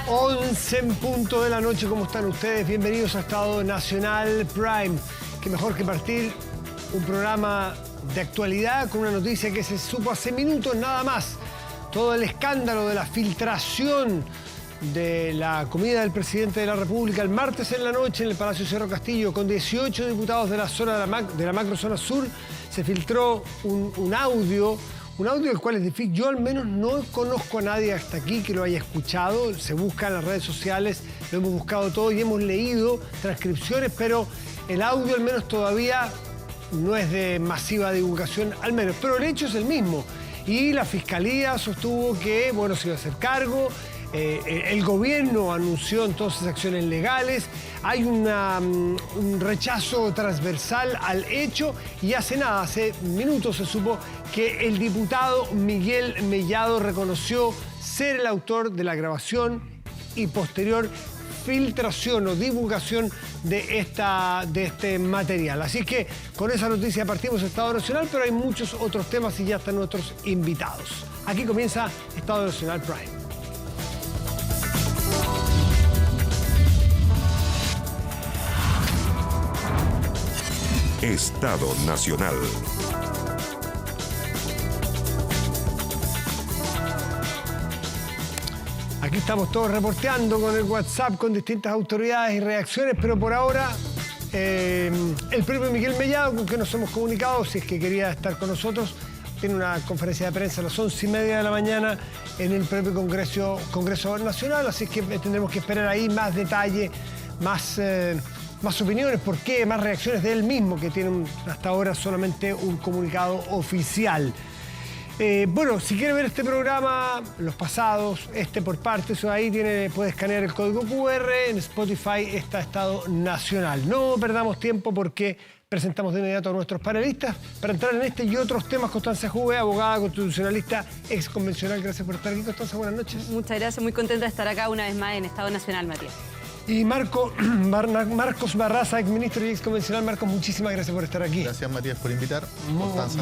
11 en punto de la noche, ¿cómo están ustedes? Bienvenidos a Estado Nacional Prime. Qué mejor que partir un programa de actualidad con una noticia que se supo hace minutos nada más. Todo el escándalo de la filtración de la comida del presidente de la República el martes en la noche en el Palacio Cerro Castillo con 18 diputados de la zona de la macrozona sur. Se filtró un audio del cual es difícil. Yo al menos no conozco a nadie hasta aquí que lo haya escuchado. Se busca en las redes sociales, lo hemos buscado todo y hemos leído transcripciones, pero el audio al menos todavía no es de masiva divulgación, al menos. Pero el hecho es el mismo. Y la Fiscalía sostuvo que, bueno, se iba a hacer cargo. El gobierno anunció entonces acciones legales. Hay un rechazo transversal al hecho y hace minutos se supo que el diputado Miguel Mellado reconoció ser el autor de la grabación y posterior filtración o divulgación de este material. Así que con esa noticia partimos Estado Nacional, pero hay muchos otros temas y ya están nuestros invitados. Aquí comienza Estado Nacional Prime. Estado Nacional. Aquí estamos todos reporteando con el WhatsApp, con distintas autoridades y reacciones, pero por ahora el propio Miguel Mellado, con quien nos hemos comunicado, si es que quería estar con nosotros, tiene una conferencia de prensa a las 11:30 de la mañana en el propio Congreso Nacional, así que tendremos que esperar ahí más detalle, más opiniones, por qué, más reacciones de él mismo, que tiene hasta ahora solamente un comunicado oficial. Bueno, si quiere ver este programa, los pasados, por partes, ahí puede escanear el código QR, en Spotify está Estado Nacional. No perdamos tiempo porque presentamos de inmediato a nuestros panelistas para entrar en este y otros temas. Constanza Juve, abogada constitucionalista, ex convencional. Gracias por estar aquí, Constanza, buenas noches. Muchas gracias, muy contenta de estar acá una vez más en Estado Nacional, Matías. Y Marcos Barraza, exministro y exconvencional. Marcos, muchísimas gracias por estar aquí. Gracias, Matías, por invitar.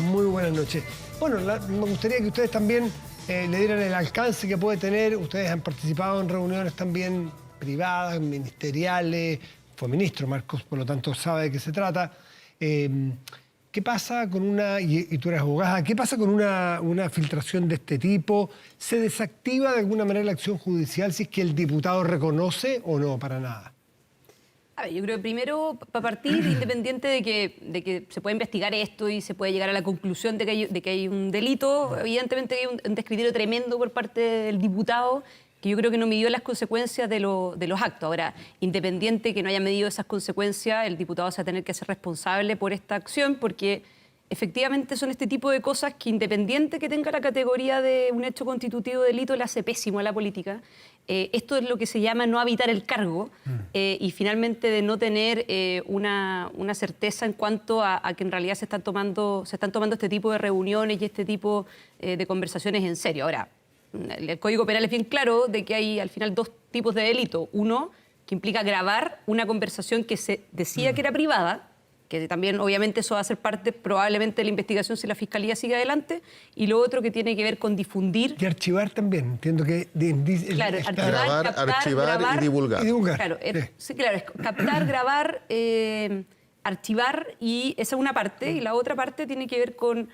Muy buenas noches. Bueno, me gustaría que ustedes también le dieran el alcance que puede tener. Ustedes han participado en reuniones también privadas, ministeriales. Fue ministro, Marcos, por lo tanto sabe de qué se trata. ¿Qué pasa con y tú eres abogada, qué pasa con una filtración de este tipo? ¿Se desactiva de alguna manera la acción judicial si es que el diputado reconoce o no, para nada? A ver, yo creo que primero, para partir, independiente de que se puede investigar esto y se puede llegar a la conclusión de que hay un delito, evidentemente hay un descriterio tremendo por parte del diputado, que yo creo que no midió las consecuencias de los actos. Ahora, independiente que no haya medido esas consecuencias, el diputado se va a tener que hacer responsable por esta acción, porque efectivamente son este tipo de cosas que, independiente que tenga la categoría de un hecho constitutivo de delito, le hace pésimo a la política. Esto es lo que se llama no habitar el cargo y finalmente de no tener una certeza en cuanto a que en realidad se están tomando este tipo de reuniones y este tipo de conversaciones en serio. Ahora, el Código Penal es bien claro de que hay al final dos tipos de delito. Uno, que implica grabar una conversación que se decía que era privada, que también obviamente eso va a ser parte probablemente de la investigación si la Fiscalía sigue adelante, y lo otro que tiene que ver con difundir... Y archivar también, entiendo que... Claro, archivar y divulgar. Claro, sí, claro, es captar, grabar, archivar, y esa es una parte, y la otra parte tiene que ver con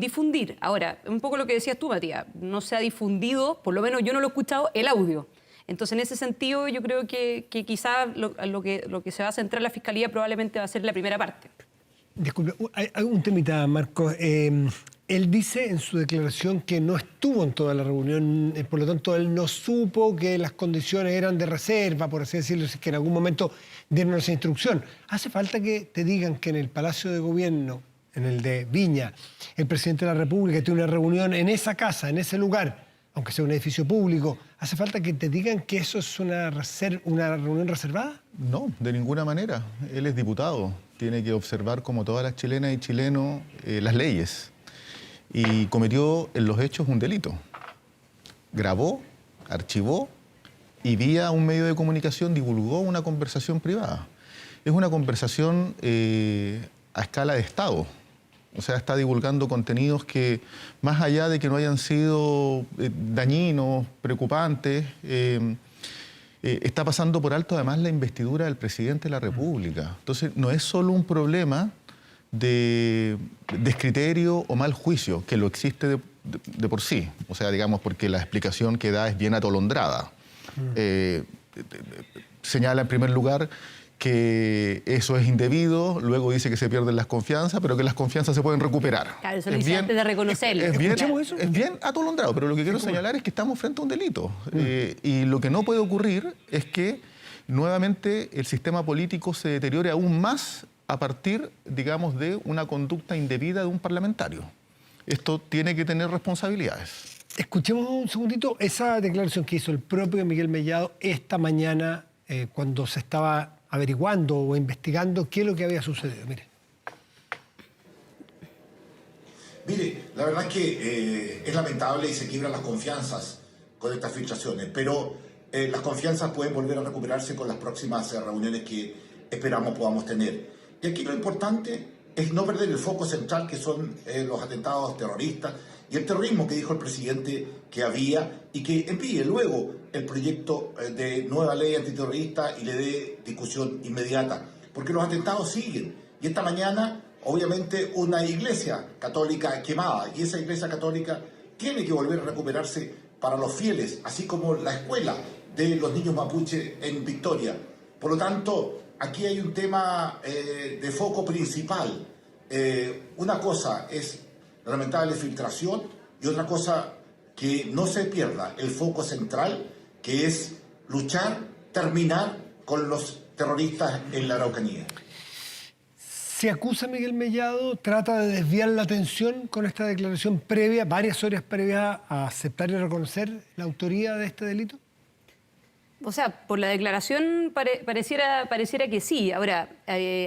difundir. Ahora, un poco lo que decías tú, Matías, no se ha difundido, por lo menos yo no lo he escuchado, el audio. Entonces, en ese sentido, yo creo que quizás lo que se va a centrar la Fiscalía probablemente va a ser la primera parte. Disculpe, hay un temita, Marcos. Él dice en su declaración que no estuvo en toda la reunión, por lo tanto, él no supo que las condiciones eran de reserva, por así decirlo, si es que en algún momento dieron esa instrucción. ¿Hace falta que te digan que en el Palacio de Gobierno, en el de Viña, el presidente de la República tiene una reunión en esa casa, en ese lugar, aunque sea un edificio público? ¿Hace falta que te digan que eso es una reunión reservada? No, de ninguna manera. Él es diputado. Tiene que observar, como todas las chilenas y chilenos, las leyes. Y cometió en los hechos un delito. Grabó, archivó y vía un medio de comunicación divulgó una conversación privada. Es una conversación a escala de Estado. O sea, está divulgando contenidos que, más allá de que no hayan sido dañinos, preocupantes, está pasando por alto además la investidura del presidente de la República. Entonces, no es solo un problema de descriterio o mal juicio, que lo existe de por sí. O sea, digamos, porque la explicación que da es bien atolondrada. Señala en primer lugar que eso es indebido, luego dice que se pierden las confianzas, pero que las confianzas se pueden recuperar. Claro, eso lo dice antes de reconocerlo. Es bien atolondrado, pero lo que quiero señalar es que estamos frente a un delito. Y lo que no puede ocurrir es que nuevamente el sistema político se deteriore aún más a partir, digamos, de una conducta indebida de un parlamentario. Esto tiene que tener responsabilidades. Escuchemos un segundito esa declaración que hizo el propio Miguel Mellado esta mañana cuando se estaba averiguando o investigando qué es lo que había sucedido. Mire, la verdad es que es lamentable y se quiebran las confianzas con estas filtraciones, pero las confianzas pueden volver a recuperarse con las próximas reuniones que esperamos podamos tener. Y aquí lo importante es no perder el foco central, que son los atentados terroristas y el terrorismo que dijo el presidente que había, y que envíe luego el proyecto de nueva ley antiterrorista y le dé discusión inmediata, porque los atentados siguen. Y esta mañana, obviamente, una iglesia católica quemada, y esa iglesia católica tiene que volver a recuperarse para los fieles, así como la escuela de los niños mapuche en Victoria. Por lo tanto, aquí hay un tema de foco principal. Una cosa es la lamentable filtración y otra cosa que no se pierda el foco central, que es luchar, terminar con los terroristas en la Araucanía. Se acusa a Miguel Mellado, trata de desviar la atención con esta declaración previa, varias horas previas a aceptar y reconocer la autoría de este delito. O sea, por la declaración pareciera que sí. Ahora,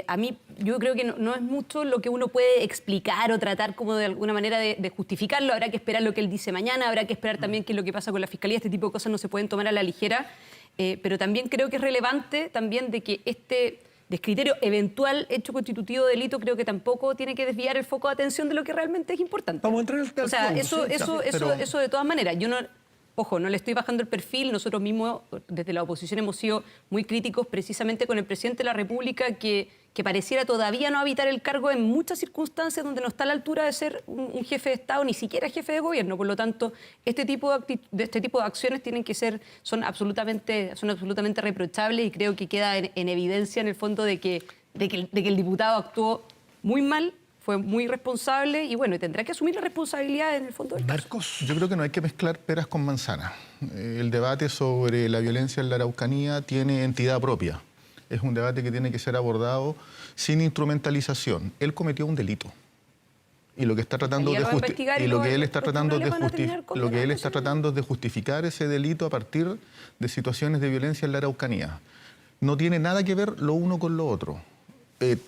a mí yo creo que no es mucho lo que uno puede explicar o tratar como de alguna manera de justificarlo. Habrá que esperar lo que él dice mañana, habrá que esperar también qué es lo que pasa con la Fiscalía. Este tipo de cosas no se pueden tomar a la ligera. Pero también creo que es relevante también de que este descriterio eventual hecho constitutivo de delito creo que tampoco tiene que desviar el foco de atención de lo que realmente es importante. Vamos a entrar al O sea, fondo, eso de todas maneras. Yo no... Ojo, no le estoy bajando el perfil. Nosotros mismos, desde la oposición, hemos sido muy críticos precisamente con el presidente de la República, que pareciera todavía no habitar el cargo en muchas circunstancias donde no está a la altura de ser un jefe de Estado, ni siquiera jefe de gobierno. Por lo tanto, este tipo de acciones son absolutamente reprochables, y creo que queda en evidencia en el fondo de que el diputado actuó muy mal, fue muy irresponsable y bueno, tendrá que asumir la responsabilidad en el fondo del caso. Marcos. Yo creo que no hay que mezclar peras con manzanas. El debate sobre la violencia en la Araucanía tiene entidad propia. Es un debate que tiene que ser abordado sin instrumentalización. Él cometió un delito. Y lo que está tratando es de justificar ese delito a partir de situaciones de violencia en la Araucanía. No tiene nada que ver lo uno con lo otro.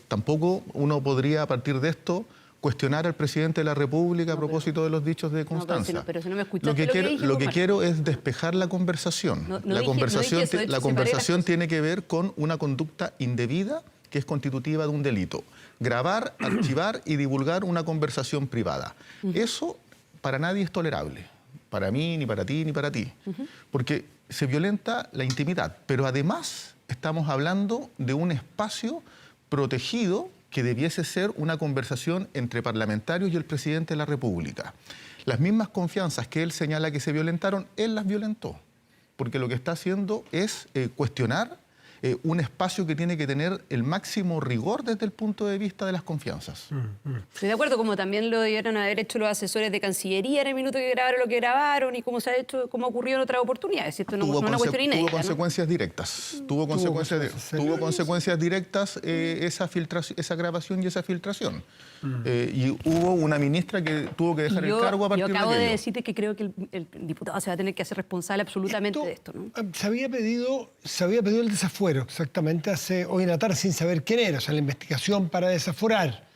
Tampoco uno podría, a partir de esto, cuestionar al presidente de la República a propósito de los dichos de Constanza. Pero si no me escuchaste lo que quiero es despejar la conversación. La conversación tiene que ver con una conducta indebida que es constitutiva de un delito. Grabar, archivar y divulgar una conversación privada. Eso para nadie es tolerable. Para mí, ni para ti, ni para ti. Porque se violenta la intimidad. Pero además estamos hablando de un espacio protegido que debiese ser una conversación entre parlamentarios y el presidente de la República. Las mismas confianzas que él señala que se violentaron, él las violentó, porque lo que está haciendo es cuestionar un espacio que tiene que tener el máximo rigor desde el punto de vista de las confianzas. Estoy de acuerdo, como también lo debieron haber hecho los asesores de Cancillería en el minuto que grabaron lo que grabaron, y como se ha hecho, como ocurrió en otras oportunidades. Esto no es una cuestión inédita. Tuvo consecuencias directas. Tuvo consecuencias directas esa grabación y esa filtración. Y hubo una ministra que tuvo que dejar el cargo a partir de aquello. Yo acabo de decirte que creo que el diputado se va a tener que hacer responsable absolutamente de esto, ¿no? Se había pedido el desafuero exactamente hoy en la tarde, sin saber quién era, o sea, la investigación para desaforar.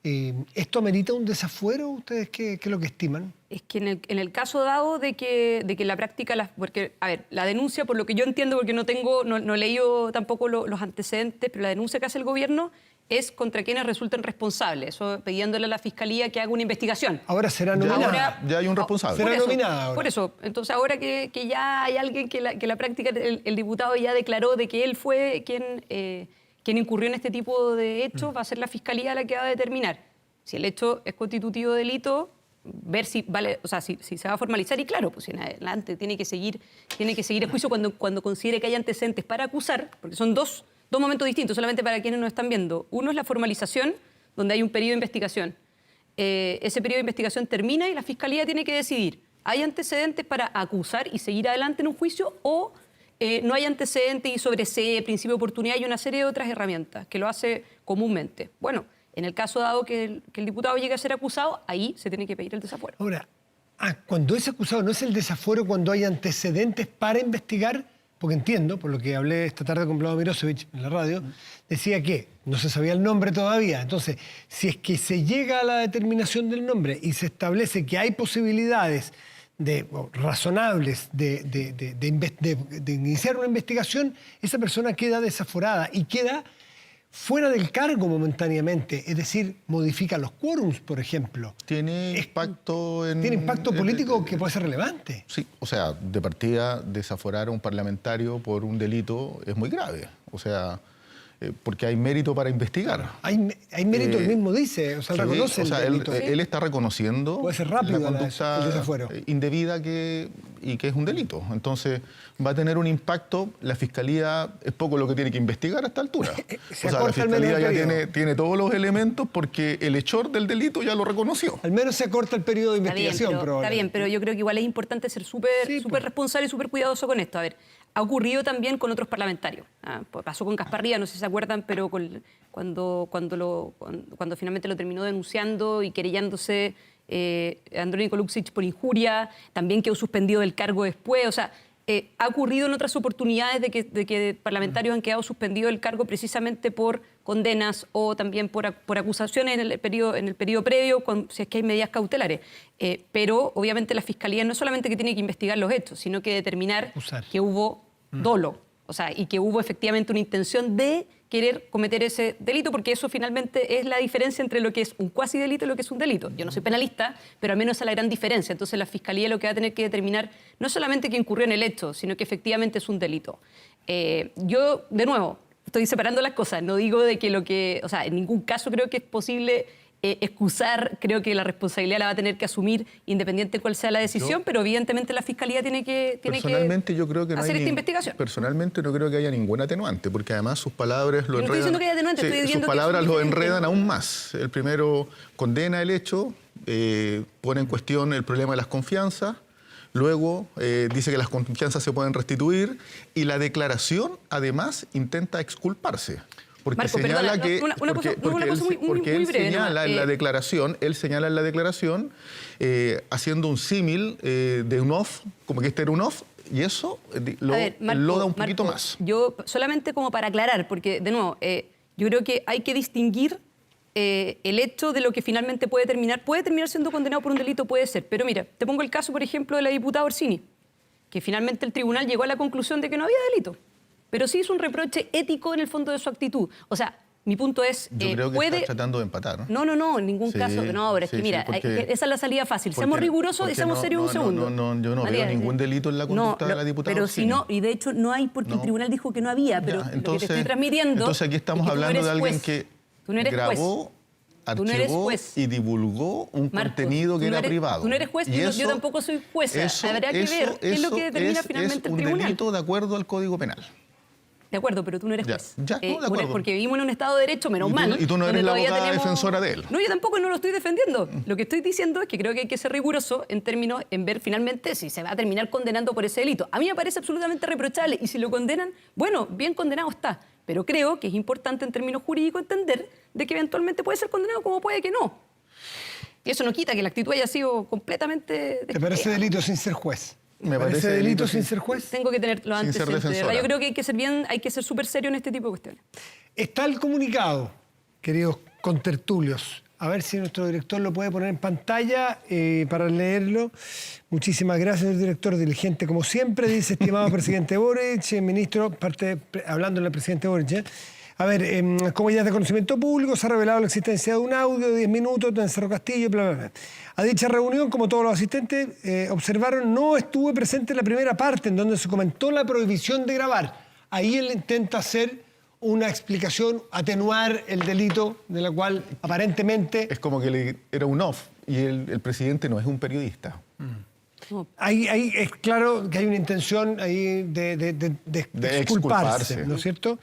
¿Esto amerita un desafuero? ¿Ustedes qué es lo que estiman? Es que en el caso dado de que la práctica, porque, a ver, la denuncia, por lo que yo entiendo, porque no he leído tampoco los antecedentes, pero la denuncia que hace el gobierno es contra quienes resulten responsables, eso pidiéndole a la Fiscalía que haga una investigación. Ahora será nominada. Ya hay un responsable. Será nominada ahora. Por eso, entonces ahora que ya hay alguien que la práctica, el diputado ya declaró de que él fue quien incurrió en este tipo de hechos, va a ser la Fiscalía la que va a determinar si el hecho es constitutivo de delito, ver si vale, o sea, si se va a formalizar, y claro, pues en adelante tiene que seguir el juicio cuando considere que hay antecedentes para acusar, porque son dos momentos distintos, solamente para quienes nos están viendo. Uno es la formalización, donde hay un periodo de investigación. Ese periodo de investigación termina y la Fiscalía tiene que decidir, ¿hay antecedentes para acusar y seguir adelante en un juicio o no hay antecedentes y sobresee, principio de oportunidad y una serie de otras herramientas que lo hace comúnmente? Bueno, en el caso dado que el diputado llegue a ser acusado, ahí se tiene que pedir el desafuero. Ahora, cuando es acusado, ¿no es el desafuero cuando hay antecedentes para investigar? Porque entiendo, por lo que hablé esta tarde con Vlado Mirosevic en la radio, decía que no se sabía el nombre todavía. Entonces, si es que se llega a la determinación del nombre y se establece que hay posibilidades razonables de iniciar una investigación, esa persona queda desaforada y queda fuera del cargo momentáneamente, es decir, modifica los quórums, por ejemplo. Tiene impacto político que puede ser relevante. Sí, o sea, de partida desaforar a un parlamentario por un delito es muy grave, o sea, porque hay mérito para investigar. Hay mérito, él mismo dice, o sea, él reconoce el delito. Él está reconociendo puede ser rápido la conducta el desafuero indebida y que es un delito. Entonces, va a tener un impacto. La Fiscalía es poco lo que tiene que investigar a esta altura. O sea, la Fiscalía ya tiene todos los elementos porque el hechor del delito ya lo reconoció. Al menos se acorta el periodo de investigación. Está bien, pero yo creo que igual es importante ser súper responsable y súper cuidadoso con esto. A ver, ha ocurrido también con otros parlamentarios. Pasó con Casparría, no sé si se acuerdan, pero cuando finalmente lo terminó denunciando y querellándose Andrónico Luksic por injuria, también quedó suspendido del cargo después. O sea, ha ocurrido en otras oportunidades de que parlamentarios han quedado suspendidos del cargo precisamente por condenas o también por acusaciones en el periodo previo, si es que hay medidas cautelares. Pero obviamente la Fiscalía no solamente que tiene que investigar los hechos, sino que determinar que hubo dolo, o sea, y que hubo efectivamente una intención de querer cometer ese delito, porque eso finalmente es la diferencia entre lo que es un cuasi delito y lo que es un delito. Yo no soy penalista, pero al menos esa es la gran diferencia. Entonces la Fiscalía lo que va a tener que determinar no solamente que incurrió en el hecho, sino que efectivamente es un delito. Yo, de nuevo, estoy separando las cosas. No digo de que o sea, en ningún caso creo que es posible excusar. Creo que la responsabilidad la va a tener que asumir independiente de cuál sea la decisión, pero evidentemente la Fiscalía tiene que yo creo que hacer esta investigación. Personalmente no creo que haya ningún atenuante, porque además sus palabras lo enredan. No estoy diciendo que haya atenuante, estoy diciendo sus palabras lo enredan aún más. El primero condena el hecho, pone en cuestión el problema de las confianzas, luego dice que las confianzas se pueden restituir y la declaración además intenta exculparse. Porque Marco, señala porque él breve, señala en la declaración, haciendo un símil de un off, como que este era un off, y eso lo da un poquito más. Yo solamente como para aclarar, porque de nuevo, yo creo que hay que distinguir el hecho de lo que finalmente puede terminar siendo condenado por un delito, puede ser, pero mira, te pongo el caso, por ejemplo, de la diputada Orsini, que finalmente el tribunal llegó a la conclusión de que no había delito. Pero sí es un reproche ético en el fondo de su actitud. O sea, mi punto es... Yo creo que está tratando de empatar, ¿no? No, en ningún caso. No, pero es que mira, esa es la salida fácil. Seamos rigurosos y seamos serios un segundo. Yo no veo ningún delito en la conducta de la diputada. Pero si no, y de hecho no hay porque el tribunal dijo que no había, pero lo que te estoy transmitiendo... Entonces aquí estamos hablando de alguien que grabó, archivó y divulgó un contenido que era privado. Tú no eres juez, yo tampoco soy jueza. Habrá que ver qué es lo que determina finalmente el tribunal. Es un delito de acuerdo al Código Penal. De acuerdo, pero tú no eres juez. De acuerdo. Porque vivimos en un Estado de Derecho, menos mal. Y tú no eres la abogada defensora de él. No, yo tampoco no lo estoy defendiendo. Lo que estoy diciendo es que creo que hay que ser riguroso en ver finalmente si se va a terminar condenando por ese delito. A mí me parece absolutamente reprochable y si lo condenan, bueno, bien condenado está. Pero creo que es importante en términos jurídicos entender de que eventualmente puede ser condenado como puede que no. Y eso no quita que la actitud haya sido completamente... ¿Te parece delito sin ser juez? Me parece delito sin ser juez. Tengo que tener los antecedentes. De verdad, yo creo que hay que ser súper serio en este tipo de cuestiones. Está el comunicado, queridos contertulios. A ver si nuestro director lo puede poner en pantalla para leerlo. Muchísimas gracias, director, diligente como siempre. Dice, estimado presidente Boric, ministro, hablando del presidente Boric, A ver, como ya es de conocimiento público, se ha revelado la existencia de un audio de 10 minutos de Cerro Castillo, bla, bla, bla. A dicha reunión, como todos los asistentes observaron, no estuve presente en la primera parte, en donde se comentó la prohibición de grabar. Ahí él intenta hacer una explicación, atenuar el delito, de la cual aparentemente... Es como que era un off, y el presidente no es un periodista. Ahí es claro que hay una intención ahí de exculparse, ¿no es cierto?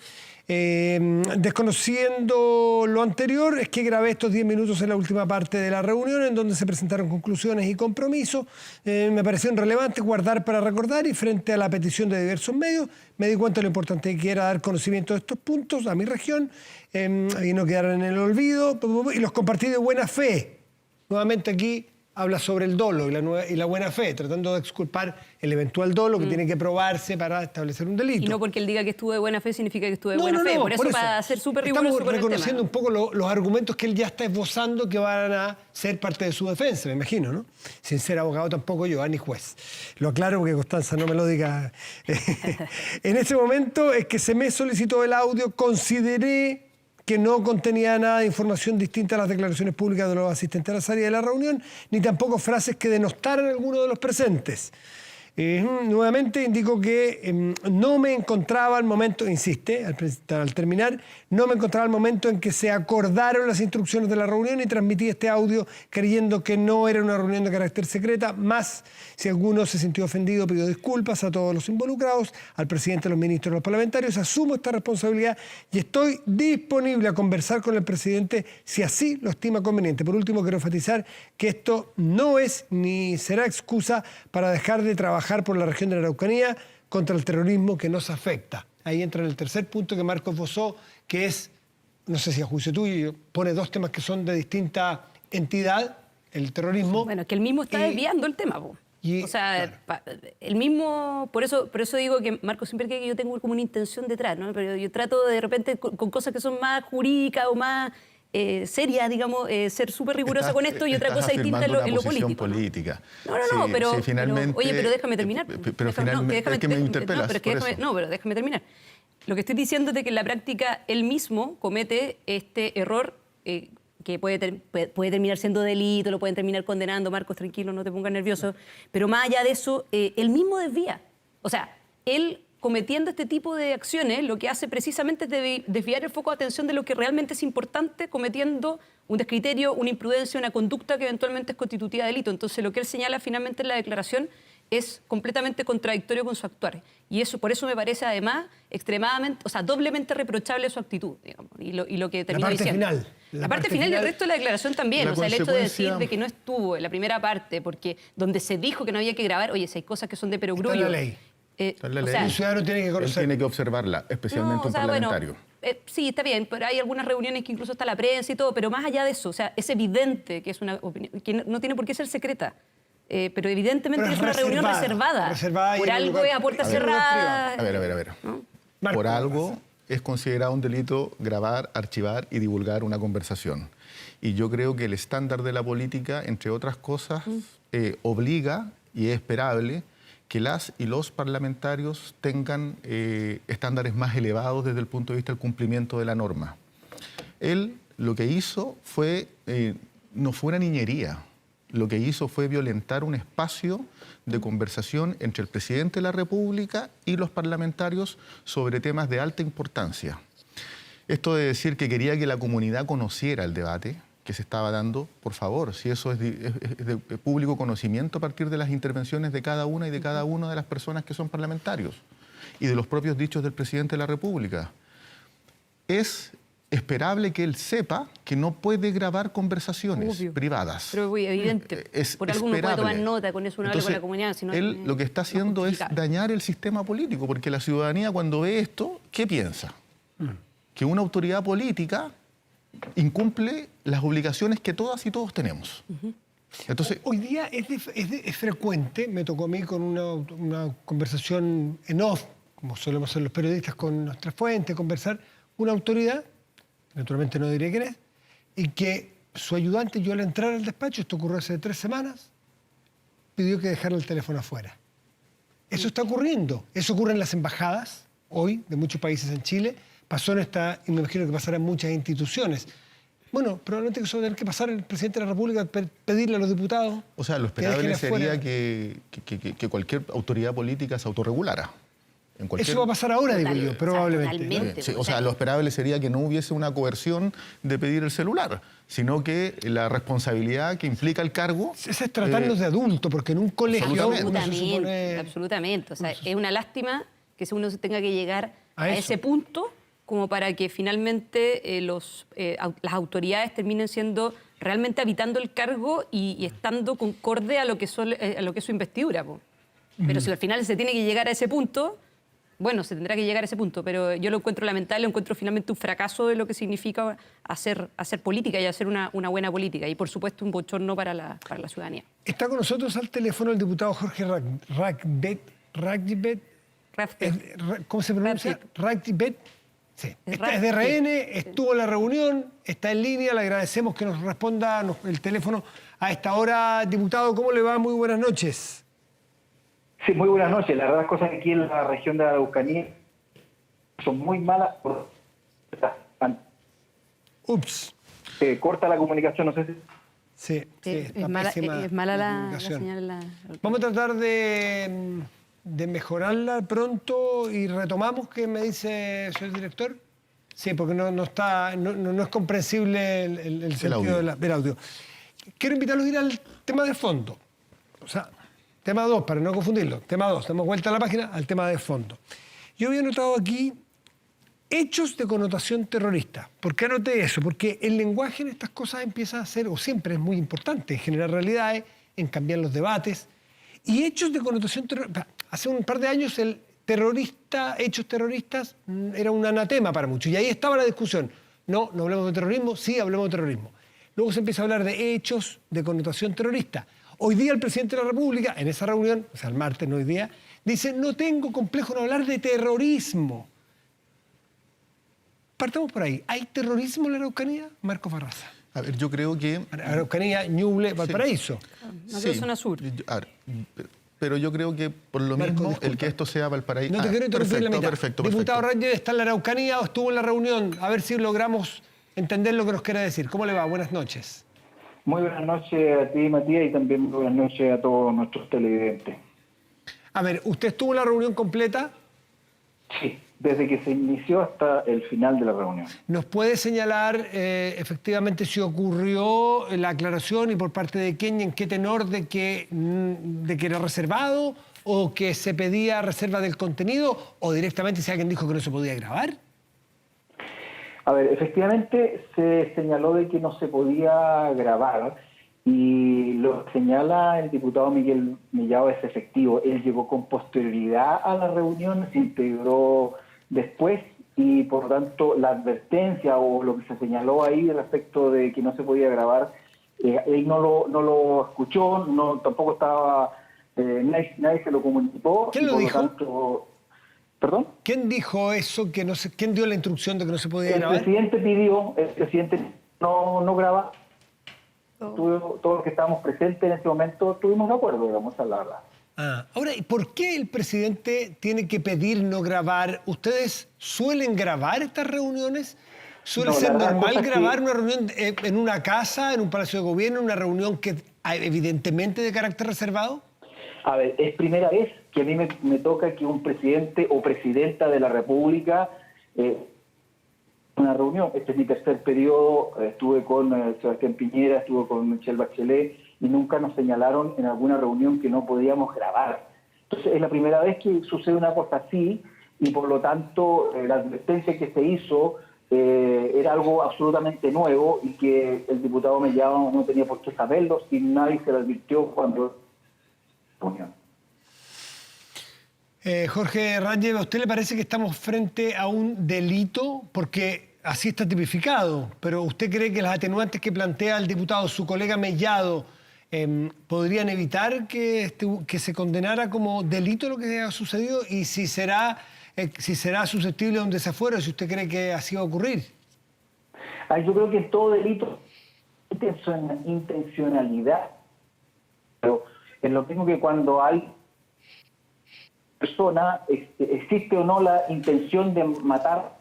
Desconociendo lo anterior, es que grabé estos 10 minutos en la última parte de la reunión, en donde se presentaron conclusiones y compromisos. Me pareció relevante guardar para recordar, y frente a la petición de diversos medios, me di cuenta de lo importante que era dar conocimiento de estos puntos a mi región, y no quedar en el olvido, y los compartí de buena fe. Nuevamente aquí habla sobre el dolo y la buena fe, tratando de exculpar el eventual dolo que tiene que probarse para establecer un delito. Y no porque él diga que estuvo de buena fe significa que estuvo de buena fe. Por eso, para ser súper riguroso estamos con el reconociendo tema. un poco los argumentos que él ya está esbozando que van a ser parte de su defensa, me imagino, ¿no? Sin ser abogado tampoco yo, ni juez. Lo aclaro porque Constanza no me lo diga. En ese momento es que se me solicitó el audio, consideré que no contenía nada de información distinta a las declaraciones públicas de los asistentes a la salida de la reunión, ni tampoco frases que denostaran a alguno de los presentes. Nuevamente indico que no me encontraba al momento, insiste, al terminar, no me encontraba al momento en que se acordaron las instrucciones de la reunión, y transmití este audio creyendo que no era una reunión de carácter secreta. Más, si alguno se sintió ofendido, pido disculpas a todos los involucrados, al presidente, a los ministros, a los parlamentarios. Asumo esta responsabilidad y estoy disponible a conversar con el presidente si así lo estima conveniente. Por último, quiero enfatizar que esto no es ni será excusa para dejar de trabajar por la región de la Araucanía contra el terrorismo que nos afecta. Ahí entra en el tercer punto que Marco esbozó, que es, no sé si a juicio tuyo, pone dos temas que son de distinta entidad, el terrorismo. Bueno, que él mismo está desviando el tema, po. O sea, claro, el mismo, por eso digo que Marco siempre cree que yo tengo como una intención detrás, ¿no? Pero yo trato de repente con cosas que son más jurídicas o más seria, digamos, ser súper rigurosa con esto, y otra cosa distinta en lo político. Política. No, pero, finalmente, oye, pero déjame terminar. Pero finalmente, es que me interpelas. Pero déjame terminar. Lo que estoy diciendo es de que en la práctica él mismo comete este error que puede terminar siendo delito, lo pueden terminar condenando. Marcos, tranquilo, no te pongas nervioso. Pero más allá de eso, él mismo desvía. O sea, él, cometiendo este tipo de acciones, lo que hace precisamente es desviar el foco de atención de lo que realmente es importante, cometiendo un descriterio, una imprudencia, una conducta que eventualmente es constitutiva de delito. Entonces, lo que él señala finalmente en la declaración es completamente contradictorio con su actuar. Y eso, por eso me parece además extremadamente, o sea, doblemente reprochable su actitud, digamos, y lo que termina diciendo. La parte final y el resto de la declaración también. O sea, el hecho de decir de que no estuvo en la primera parte, porque donde se dijo que no había que grabar, oye, si hay cosas que son de perogrullo. Está en la ley. O sea, el ciudadano tiene que conocer. Él tiene que observarla, especialmente un parlamentario. Bueno, sí, está bien, pero hay algunas reuniones que incluso está la prensa y todo, pero más allá de eso, o sea, es evidente que es una opinión, que no tiene por qué ser secreta, pero evidentemente es una reunión reservada por algo es a puerta cerrada. A ver. ¿No? Por algo es considerado un delito grabar, archivar y divulgar una conversación. Y yo creo que el estándar de la política, entre otras cosas, obliga, y es esperable, que las y los parlamentarios tengan estándares más elevados desde el punto de vista del cumplimiento de la norma. Él lo que hizo fue, no fue una niñería, lo que hizo fue violentar un espacio de conversación entre el presidente de la República y los parlamentarios sobre temas de alta importancia. Esto de decir que quería que la comunidad conociera el debate que se estaba dando, por favor, si eso es de público conocimiento a partir de las intervenciones de cada una y de cada una de las personas que son parlamentarios y de los propios dichos del presidente de la República. Es esperable que él sepa que no puede grabar conversaciones privadas. Pero muy evidente. Por alguno puede tomar nota, con eso uno habla con la comunidad. Si no, él lo que está haciendo es dañar el sistema político, porque la ciudadanía cuando ve esto, ¿qué piensa? Que una autoridad política incumple las obligaciones que todas y todos tenemos. Entonces, hoy día es frecuente, me tocó a mí con una conversación en off, como solemos hacer los periodistas con nuestra fuente, conversar, una autoridad, naturalmente no diré quién es, y que su ayudante, yo al entrar al despacho, esto ocurrió hace 3 semanas, pidió que dejara el teléfono afuera. Eso está ocurriendo. Eso ocurre en las embajadas, hoy, de muchos países en Chile, pasó en esta, y me imagino que pasará en muchas instituciones. Bueno, probablemente eso va a tener que pasar el presidente de la República, pedirle a los diputados. O sea, lo esperable sería que cualquier autoridad política se autorregulara. Eso va a pasar ahora, digo yo, probablemente. Totalmente. Sí, o sea, lo esperable sería que no hubiese una coerción de pedir el celular, sino que la responsabilidad que implica el cargo... Ese es tratarnos de adultos, porque en un colegio uno se supone... Absolutamente. O sea, es una lástima que uno se tenga que llegar a ese punto como para que finalmente las autoridades terminen siendo realmente habitando el cargo y estando concorde a lo que es su investidura. Po. Pero si al final se tiene que llegar a ese punto... Bueno, se tendrá que llegar a ese punto, pero yo lo encuentro lamentable, lo encuentro finalmente un fracaso de lo que significa hacer política y hacer una buena política. Y, por supuesto, un bochorno para la ciudadanía. Está con nosotros al teléfono el diputado Jorge Ragbet. ¿Cómo se pronuncia? Ragbet. Sí. Es de RN, estuvo en la reunión, está en línea, le agradecemos que nos responda el teléfono a esta hora. Diputado, ¿cómo le va? Muy buenas noches. Sí, muy buenas noches. La verdad, las cosas aquí en la región de la Araucanía son muy malas. Ups. Corta la comunicación, no sé si... Sí, es mala la señal. Vamos a tratar de mejorarla pronto y retomamos. ¿Qué me dice el director? Sí, porque no es comprensible el sentido del audio. Quiero invitarlos a ir al tema de fondo. O sea... Tema 2, para no confundirlo. Tema 2, damos vuelta a la página al tema de fondo. Yo había notado aquí hechos de connotación terrorista. ¿Por qué anoté eso? Porque el lenguaje en estas cosas empieza a ser, o siempre es muy importante, en generar realidades, en cambiar los debates. Y hechos de connotación terrorista. Hace un par de años el terrorista, hechos terroristas, era un anatema para muchos. Y ahí estaba la discusión. No hablemos de terrorismo, sí hablemos de terrorismo. Luego se empieza a hablar de hechos de connotación terrorista. Hoy día el presidente de la República, en esa reunión, o sea, el martes, no hoy día, dice, no tengo complejo en hablar de terrorismo. Partamos por ahí. ¿Hay terrorismo en la Araucanía? Marcos Barraza. A ver, yo creo que... Araucanía, Ñuble, Valparaíso. Sí. Zona sur. Pero yo creo que por lo mismo, disculpa, el que esto sea Valparaíso... No te quiero interrumpir la mitad. Perfecto. Diputado Ranger está en la Araucanía o estuvo en la reunión. A ver si logramos entender lo que nos quiere decir. ¿Cómo le va? Buenas noches. Muy buenas noches a ti, Matías, y también muy buenas noches a todos nuestros televidentes. A ver, ¿usted estuvo en la reunión completa? Sí, desde que se inició hasta el final de la reunión. ¿Nos puede señalar efectivamente si ocurrió la aclaración y por parte de quién y en qué tenor de que era reservado o que se pedía reserva del contenido o directamente si alguien dijo que no se podía grabar? A ver, efectivamente se señaló de que no se podía grabar y lo que señala el diputado Miguel Mellado es efectivo. Él llegó con posterioridad a la reunión, se integró después y por lo tanto la advertencia o lo que se señaló ahí respecto de que no se podía grabar, él no lo escuchó, tampoco estaba, nadie se lo comunicó. ¿Quién lo dijo? Tanto, ¿perdón? ¿Quién dijo eso? ¿Quién dio la instrucción de que no se podía grabar? El presidente no graba. Todos los que estábamos presentes en ese momento estuvimos de acuerdo, digamos, a la verdad. Ahora, ¿y por qué el presidente tiene que pedir no grabar? ¿Ustedes suelen grabar estas reuniones? ¿Suele ser normal grabar una reunión en una casa, en un palacio de gobierno, una reunión que evidentemente de carácter reservado? A ver, es primera vez que a mí me toca que un presidente o presidenta de la República una reunión. Este es mi tercer periodo, estuve con Sebastián Piñera, estuve con Michelle Bachelet y nunca nos señalaron en alguna reunión que no podíamos grabar. Entonces es la primera vez que sucede una cosa así y por lo tanto la advertencia que se hizo era algo absolutamente nuevo y que el diputado Mellado no tenía por qué saberlo si nadie se lo advirtió cuando... Jorge Ranger, ¿a usted le parece que estamos frente a un delito? Porque así está tipificado, pero ¿usted cree que las atenuantes que plantea el diputado, su colega Mellado, podrían evitar que se condenara como delito lo que ha sucedido? Y si será susceptible de un desafuero, si usted cree que así va a ocurrir. Yo creo que todo delito intencionalidad, pero es lo mismo que cuando hay persona, existe o no la intención de matar,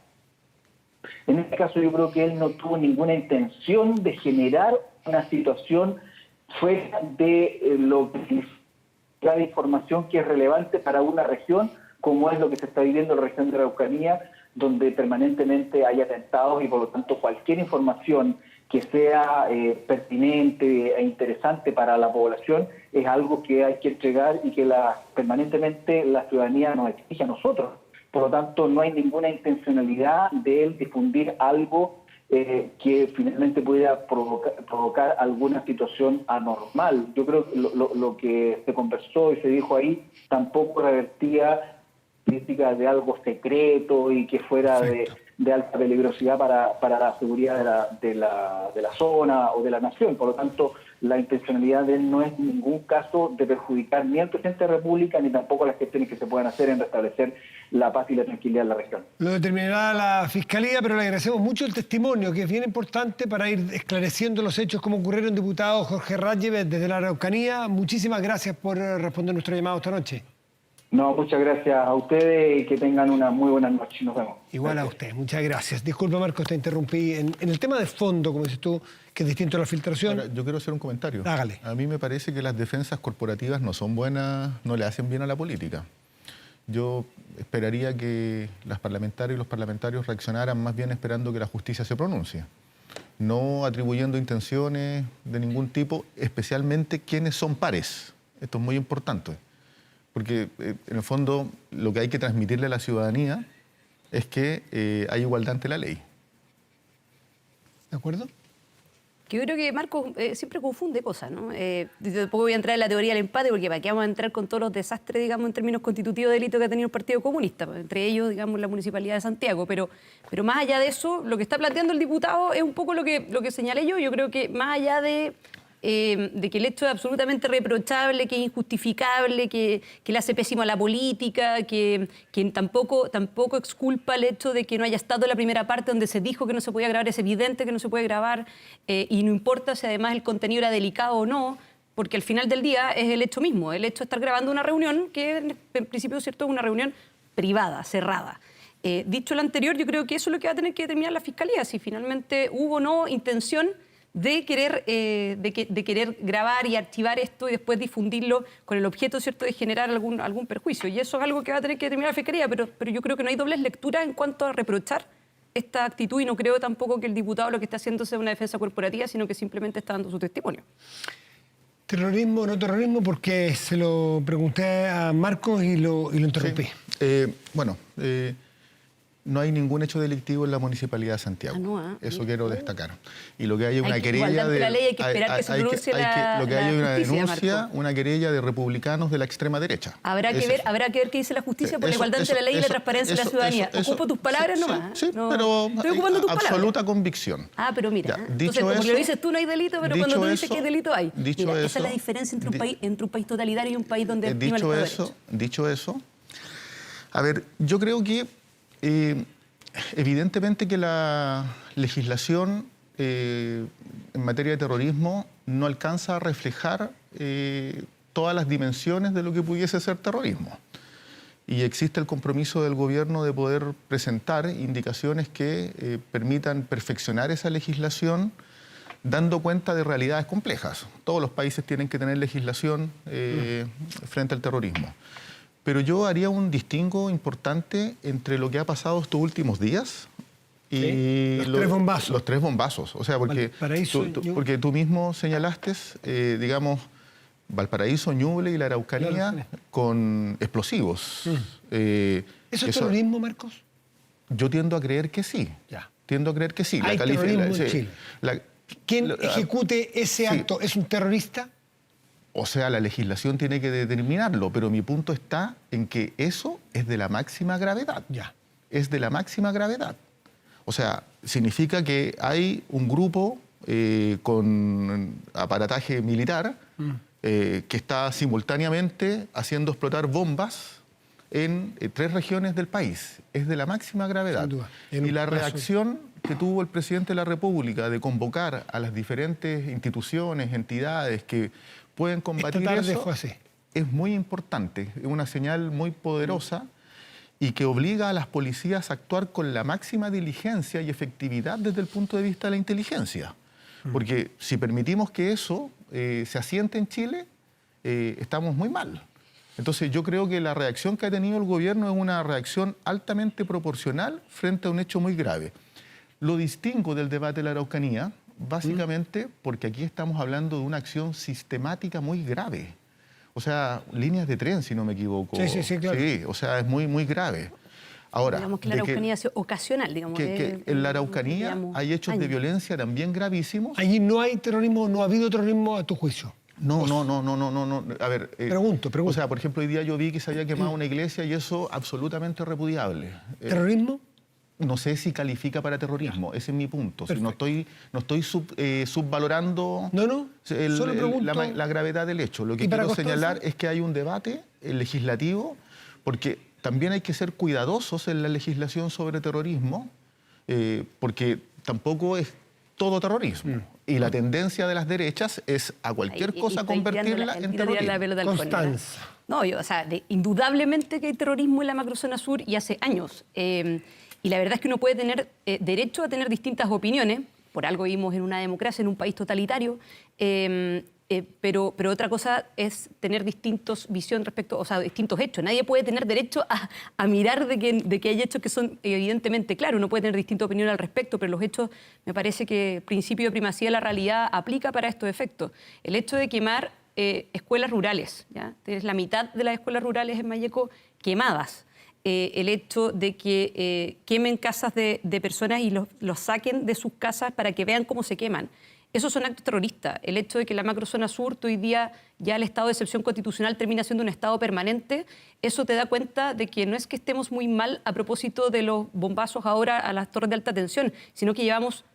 En este caso yo creo que él no tuvo ninguna intención de generar una situación fuera de lo que es la información que es relevante para una región, como es lo que se está viviendo en la región de la Araucanía, donde permanentemente hay atentados y por lo tanto cualquier información que sea pertinente e interesante para la población es algo que hay que entregar y que permanentemente la ciudadanía nos exige a nosotros. Por lo tanto, no hay ninguna intencionalidad de él difundir algo que finalmente pudiera provocar alguna situación anormal. Yo creo que lo que se conversó y se dijo ahí tampoco revertía críticas de algo secreto y que fuera de alta peligrosidad para la seguridad de la zona o de la nación. Por lo tanto, la intencionalidad de él no es en ningún caso de perjudicar ni al presidente de la República ni tampoco las gestiones que se puedan hacer en restablecer la paz y la tranquilidad en la región. Lo determinará la Fiscalía, pero le agradecemos mucho el testimonio, que es bien importante para ir esclareciendo los hechos como ocurrieron. Diputado Jorge Radjebe, desde la Araucanía, muchísimas gracias por responder nuestro llamado esta noche. No, muchas gracias a ustedes y que tengan una muy buena noche. Nos vemos. Igual gracias. a usted, muchas gracias. Disculpa, Marcos, te interrumpí. En el tema de fondo, como dices tú, que es distinto a la filtración. Ahora, yo quiero hacer un comentario. Hágale. A mí me parece que las defensas corporativas no son buenas, no le hacen bien a la política. Yo esperaría que las parlamentarias y los parlamentarios reaccionaran más bien esperando que la justicia se pronuncie, no atribuyendo intenciones de ningún tipo, especialmente quienes son pares. Esto es muy importante, porque en el fondo lo que hay que transmitirle a la ciudadanía es que hay igualdad ante la ley. ¿De acuerdo? Yo creo que Marcos siempre confunde cosas, ¿no? Tampoco voy a entrar en la teoría del empate, porque para qué vamos a entrar con todos los desastres, digamos, en términos constitutivos de delito que ha tenido el Partido Comunista, entre ellos, digamos, la Municipalidad de Santiago. Pero más allá de eso, lo que está planteando el diputado es un poco lo que señalé yo. Yo creo que más allá de que el hecho es absolutamente reprochable, que es injustificable, que le hace pésimo a la política, que tampoco exculpa el hecho de que no haya estado en la primera parte donde se dijo que no se podía grabar, es evidente que no se puede grabar, y no importa si además el contenido era delicado o no, porque al final del día es el hecho mismo, el hecho de estar grabando una reunión que en principio, ¿cierto?, es una reunión privada, cerrada. Dicho lo anterior, yo creo que eso es lo que va a tener que determinar la Fiscalía, si finalmente hubo o no intención de querer grabar y archivar esto y después difundirlo con el objeto, ¿cierto?, de generar algún perjuicio. Y eso es algo que va a tener que determinar la Fiscalía, pero yo creo que no hay dobles lecturas en cuanto a reprochar esta actitud, y no creo tampoco que el diputado lo que está haciendo sea una defensa corporativa, sino que simplemente está dando su testimonio. ¿Terrorismo o no terrorismo? Porque se lo pregunté a Marcos y lo interrumpí. Sí. No hay ningún hecho delictivo en la Municipalidad de Santiago. Eso quiero destacar. Y lo que hay es una querella de... La ley, hay que esperar que se pronuncie lo que hay es una denuncia, Marco. una querella de republicanos de la extrema derecha. Habrá que ver qué dice la justicia por la igualdad ante la ley y la transparencia de la ciudadanía. Ocupo tus palabras nomás. Sí, pero estoy ocupando tus palabras. Absoluta convicción. Pero mira, Ya, entonces, como lo dices tú, no hay delito, pero cuando tú dices que hay delito, hay. Mira, esa es la diferencia entre un país totalitario y un país donde prima el Estado de Derecho. Dicho eso, a ver, yo creo que evidentemente que la legislación en materia de terrorismo no alcanza a reflejar todas las dimensiones de lo que pudiese ser terrorismo. Y existe el compromiso del gobierno de poder presentar indicaciones que permitan perfeccionar esa legislación dando cuenta de realidades complejas. Todos los países tienen que tener legislación frente al terrorismo. Pero yo haría un distingo importante entre lo que ha pasado estos últimos días y los tres bombazos. Los tres bombazos. O sea, porque, porque tú mismo señalaste, digamos, Valparaíso, Ñuble y la Araucanía con explosivos. ¿Eso es terrorismo, Marcos? Yo tiendo a creer que sí. Ya. Tiendo a creer que sí. Hay terrorismo en Chile. ¿Quién ejecute ese acto es un terrorista? O sea, la legislación tiene que determinarlo, pero mi punto está en que eso es de la máxima gravedad. Ya. Es de la máxima gravedad. O sea, significa que hay un grupo con aparataje militar que está simultáneamente haciendo explotar bombas en 3 regiones del país. Es de la máxima gravedad. Y la reacción que tuvo el presidente de la República de convocar a las diferentes instituciones, entidades que pueden combatir eso, fue así. Es muy importante, es una señal muy poderosa y que obliga a las policías a actuar con la máxima diligencia y efectividad desde el punto de vista de la inteligencia. Porque si permitimos que eso se asiente en Chile, estamos muy mal. Entonces yo creo que la reacción que ha tenido el gobierno es una reacción altamente proporcional frente a un hecho muy grave. Lo distingo del debate de la Araucanía, básicamente porque aquí estamos hablando de una acción sistemática muy grave. O sea, líneas de tren, si no me equivoco. Sí, claro. Sí, o sea, es muy, muy grave. Ahora, digamos que la Araucanía es ocasional, digamos. que en la Araucanía digamos, hay hechos de violencia también gravísimos. Allí no hay terrorismo, no ha habido terrorismo a tu juicio. No. A ver, Pregunto. O sea, por ejemplo, hoy día yo vi que se había quemado una iglesia y eso absolutamente repudiable. ¿Terrorismo? No sé si califica para terrorismo, ese es mi punto. Si no estoy subvalorando Solo pregunto. la gravedad del hecho. Lo que quiero señalar es que hay un debate legislativo, porque también hay que ser cuidadosos en la legislación sobre terrorismo, porque tampoco es todo terrorismo. Y la tendencia de las derechas es a cualquier cosa convertirla en terrorismo. Constanza. No, indudablemente que hay terrorismo en la macrozona sur y hace años. Y la verdad es que uno puede tener derecho a tener distintas opiniones. Por algo vivimos en una democracia, en un país totalitario. Pero otra cosa es tener distintos visión respecto, o sea, distintos hechos. Nadie puede tener derecho a mirar de que hay hechos que son evidentemente claros. Uno puede tener distinta opinión al respecto, pero los hechos, me parece que el principio de primacía de la realidad aplica para estos efectos. El hecho de quemar escuelas rurales, ¿ya? Tienes la mitad de las escuelas rurales en Malleco quemadas. El hecho de que quemen casas de personas y los saquen de sus casas para que vean cómo se queman. Esos son actos terroristas. El hecho de que la macrozona sur, hoy día ya el estado de excepción constitucional termina siendo un estado permanente, eso te da cuenta de que no es que estemos muy mal a propósito de los bombazos ahora a las torres de alta tensión, sino que llevamos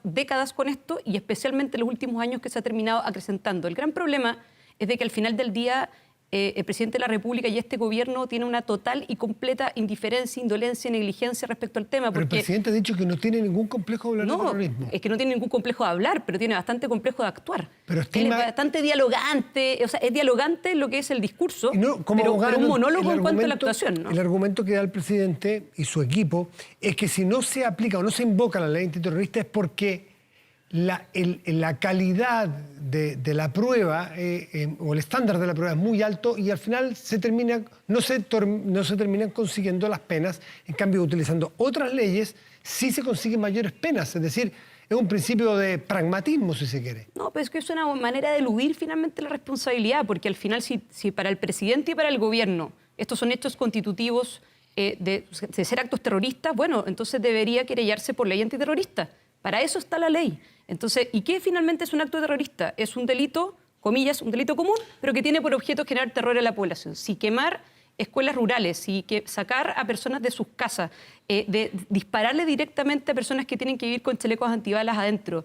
décadas con esto y especialmente en los últimos años que se ha terminado acrecentando. El gran problema es de que al final del día el presidente de la República y este gobierno tienen una total y completa indiferencia, indolencia y negligencia respecto al tema. Pero el presidente ha dicho que no tiene ningún complejo de hablar de terrorismo. Es que no tiene ningún complejo de hablar, pero tiene bastante complejo de actuar. Pero Él es bastante dialogante, o sea, es dialogante en lo que es el discurso, pero un monólogo en cuanto a la actuación, ¿no? El argumento que da el presidente y su equipo es que si no se aplica o no se invoca la ley antiterrorista es porque la calidad de la prueba o el estándar de la prueba es muy alto y al final no se terminan consiguiendo las penas. En cambio, utilizando otras leyes, sí se consiguen mayores penas. Es decir, es un principio de pragmatismo, si se quiere. No, pero es que es una manera de eludir finalmente la responsabilidad, porque al final, si para el presidente y para el gobierno estos son hechos constitutivos de ser actos terroristas, bueno, entonces debería querellarse por ley antiterrorista. Para eso está la ley. Entonces, ¿y qué finalmente es un acto terrorista? Es un delito, comillas, un delito común, pero que tiene por objeto generar terror en la población. Si quemar escuelas rurales, si sacar a personas de sus casas, de dispararle directamente a personas que tienen que vivir con chalecos antibalas adentro,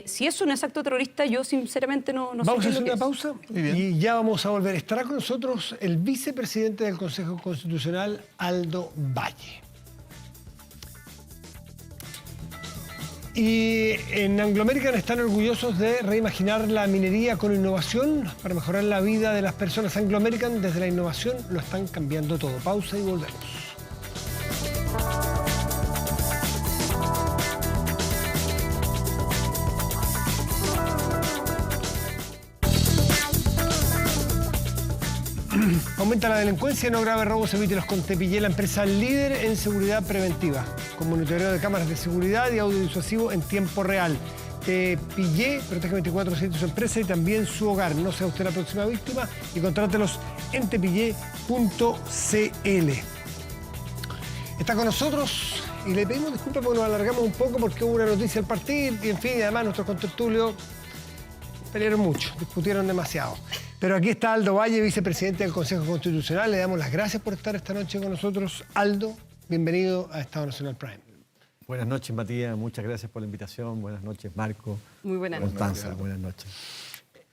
si eso no es acto terrorista, yo sinceramente no sé. Vamos a hacer una pausa y ya vamos a volver. Estará con nosotros el vicepresidente del Consejo Constitucional, Aldo Valle. Y en Anglo American están orgullosos de reimaginar la minería con innovación para mejorar la vida de las personas. Anglo American, desde la innovación, lo están cambiando todo. Pausa y volvemos. Aumenta la delincuencia, no grave robos, evítelos con Tepillé, la empresa líder en seguridad preventiva, con monitoreo de cámaras de seguridad y audio disuasivo en tiempo real. Tepillé protege 24/7 su empresa y también su hogar. No sea usted la próxima víctima y contrátelos en tepillé.cl. Está con nosotros y le pedimos disculpas porque nos alargamos un poco porque hubo una noticia al partir y en fin, además nuestros contertulios pelearon mucho, discutieron demasiado. Pero aquí está Aldo Valle, vicepresidente del Consejo Constitucional. Le damos las gracias por estar esta noche con nosotros. Aldo, bienvenido a Estado Nacional Prime. Buenas noches, Matías. Muchas gracias por la invitación. Buenas noches, Marco. Muy buenas noches. Constanza, buenas noches.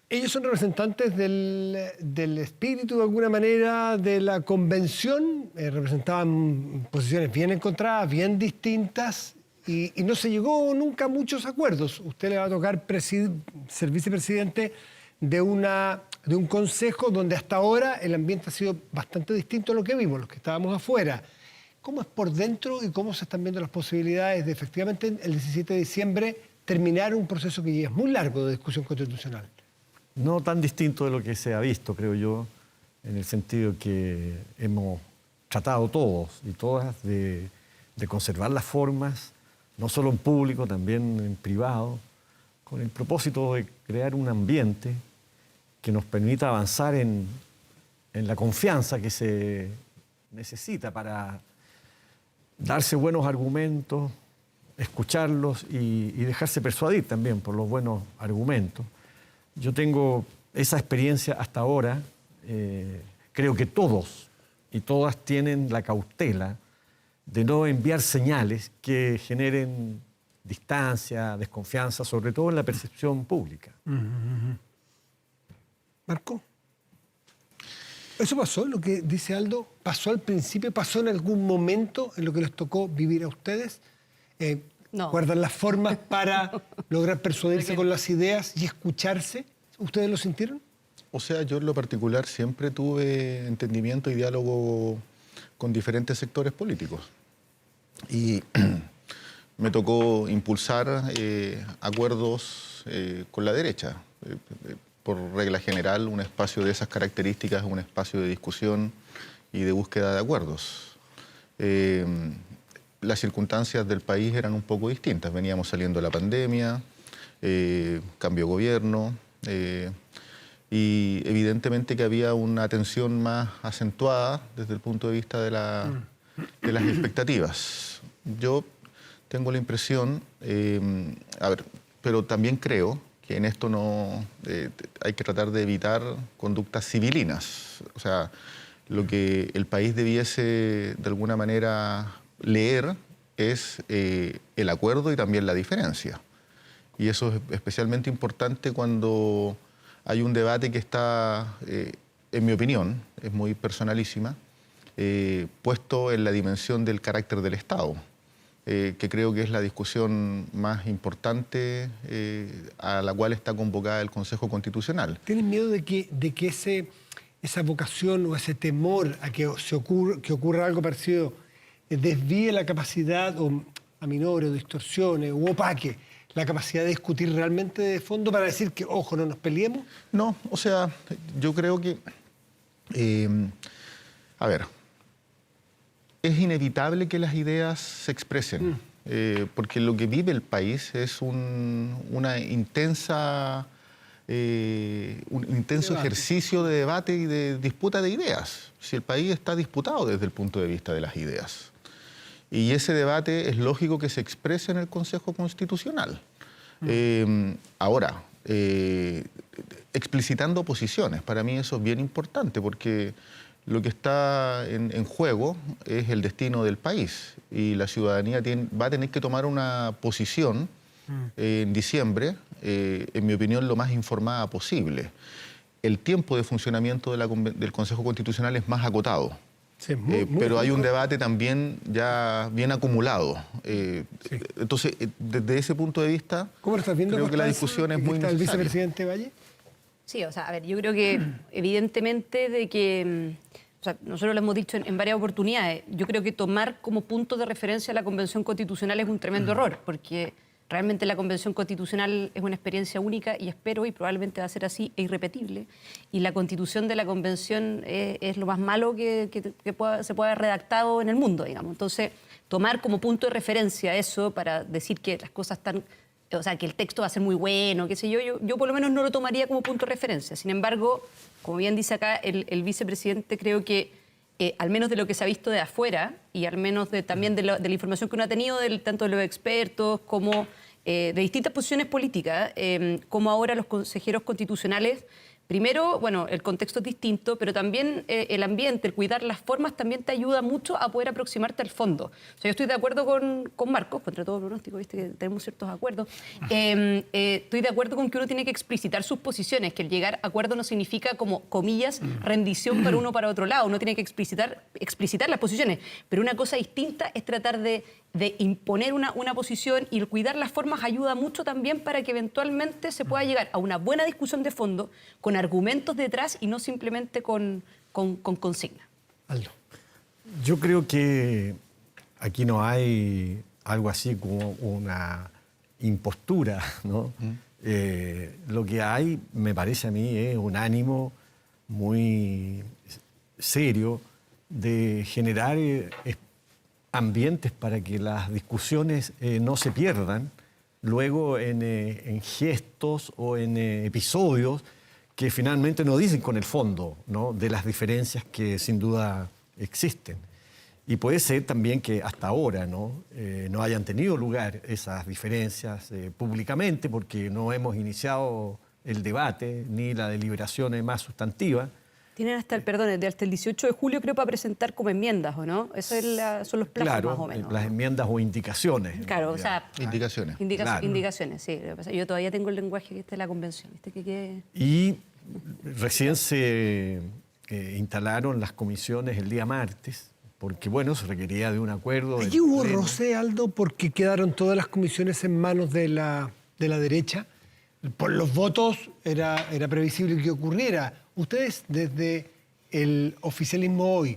Ellos son representantes del espíritu, de alguna manera, de la convención. Representaban posiciones bien encontradas, bien distintas. Y no se llegó nunca a muchos acuerdos. Usted le va a tocar ser vicepresidente de un consejo donde hasta ahora el ambiente ha sido bastante distinto a lo que vimos, los que estábamos afuera. ¿Cómo es por dentro y cómo se están viendo las posibilidades de efectivamente el 17 de diciembre terminar un proceso que ya es muy largo de discusión constitucional? No tan distinto de lo que se ha visto, creo yo, en el sentido que hemos tratado todos y todas de conservar las formas, no solo en público, también en privado, con el propósito de crear un ambiente que nos permita avanzar en la confianza que se necesita para darse buenos argumentos, escucharlos y dejarse persuadir también por los buenos argumentos. Yo tengo esa experiencia hasta ahora. Creo que todos y todas tienen la cautela de no enviar señales que generen distancia, desconfianza, sobre todo en la percepción pública. Marco, ¿eso pasó, lo que dice Aldo? ¿Pasó al principio? ¿Pasó en algún momento en lo que les tocó vivir a ustedes? No. ¿Guardan las formas para lograr persuadirse con las ideas y escucharse? ¿Ustedes lo sintieron? O sea, yo en lo particular siempre tuve entendimiento y diálogo con diferentes sectores políticos. Y me tocó impulsar acuerdos con la derecha. Por regla general, un espacio de esas características es un espacio de discusión y de búsqueda de acuerdos. Las circunstancias del país eran un poco distintas. Veníamos saliendo de la pandemia, cambio de gobierno, y evidentemente que había una tensión más acentuada desde el punto de vista de las expectativas. Yo tengo la impresión, pero también creo que en esto no hay que tratar de evitar conductas civilinas. O sea, lo que el país debiese de alguna manera leer es el acuerdo y también la diferencia. Y eso es especialmente importante cuando hay un debate que está, en mi opinión, es muy personalísima, puesto en la dimensión del carácter del Estado, que creo que es la discusión más importante a la cual está convocada el Consejo Constitucional. ¿Tienen miedo de que esa vocación o ese temor a que ocurra algo parecido desvíe la capacidad o aminore o distorsione o opaque la capacidad de discutir realmente de fondo para decir que, ojo, no nos peleemos? No, o sea, yo creo que, es inevitable que las ideas se expresen, porque lo que vive el país es un intenso ejercicio de debate y de disputa de ideas. Si el país está disputado desde el punto de vista de las ideas. Y ese debate es lógico que se exprese en el Consejo Constitucional. Ahora, explicitando posiciones, para mí eso es bien importante porque lo que está en juego es el destino del país y la ciudadanía va a tener que tomar una posición en diciembre, en mi opinión, lo más informada posible. El tiempo de funcionamiento del Consejo Constitucional es más acotado. Sí, pero hay un debate también ya bien acumulado. Sí. Entonces, desde ese punto de vista, ¿cómo lo estás viendo? Creo que la discusión es muy necesaria. ¿El vicepresidente Valle? Sí, o sea, a ver, yo creo que evidentemente de que, o sea, nosotros lo hemos dicho en varias oportunidades, yo creo que tomar como punto de referencia la Convención Constitucional es un tremendo error, porque realmente la Convención Constitucional es una experiencia única y espero, y probablemente va a ser así, e irrepetible. Y la Constitución de la Convención es lo más malo que se pueda haber redactado en el mundo, digamos. Entonces, tomar como punto de referencia eso para decir que las cosas están... O sea, que el texto va a ser muy bueno, qué sé yo por lo menos no lo tomaría como punto de referencia. Sin embargo, como bien dice acá el vicepresidente, creo que al menos de lo que se ha visto de afuera y al menos también de la información que uno ha tenido tanto de los expertos como de distintas posiciones políticas, como ahora los consejeros constitucionales, primero, bueno, el contexto es distinto, pero también el ambiente, el cuidar las formas también te ayuda mucho a poder aproximarte al fondo. O sea, yo estoy de acuerdo con Marcos, contra todo pronóstico, viste que tenemos ciertos acuerdos. Estoy de acuerdo con que uno tiene que explicitar sus posiciones, que el llegar a acuerdo no significa, como comillas, rendición para uno o para otro lado. Uno tiene que explicitar las posiciones. Pero una cosa distinta es tratar de de imponer una posición, y el cuidar las formas ayuda mucho también para que eventualmente se pueda llegar a una buena discusión de fondo, con argumentos detrás y no simplemente con consignas. Aldo. Yo creo que aquí no hay algo así como una impostura, ¿no? Lo que hay, me parece a mí, es un ánimo muy serio de generar ambientes para que las discusiones no se pierdan luego en gestos o en episodios que finalmente no dicen con el fondo, ¿no?, de las diferencias que sin duda existen. Y puede ser también que hasta ahora no hayan tenido lugar esas diferencias públicamente, porque no hemos iniciado el debate ni la deliberación más sustantiva. Tienen hasta hasta el 18 de julio, creo, para presentar como enmiendas, ¿o no? Esos son los plazos, claro, más o menos. las enmiendas o indicaciones. Claro, o sea... Indicaciones. Claro. Indicaciones, sí. Yo todavía tengo el lenguaje que está en la convención. Y recién se instalaron las comisiones el día martes, porque, bueno, se requería de un acuerdo. Allí hubo roce, Aldo, porque quedaron todas las comisiones en manos de la derecha. Por los votos era previsible que ocurriera. ¿Ustedes, desde el oficialismo hoy,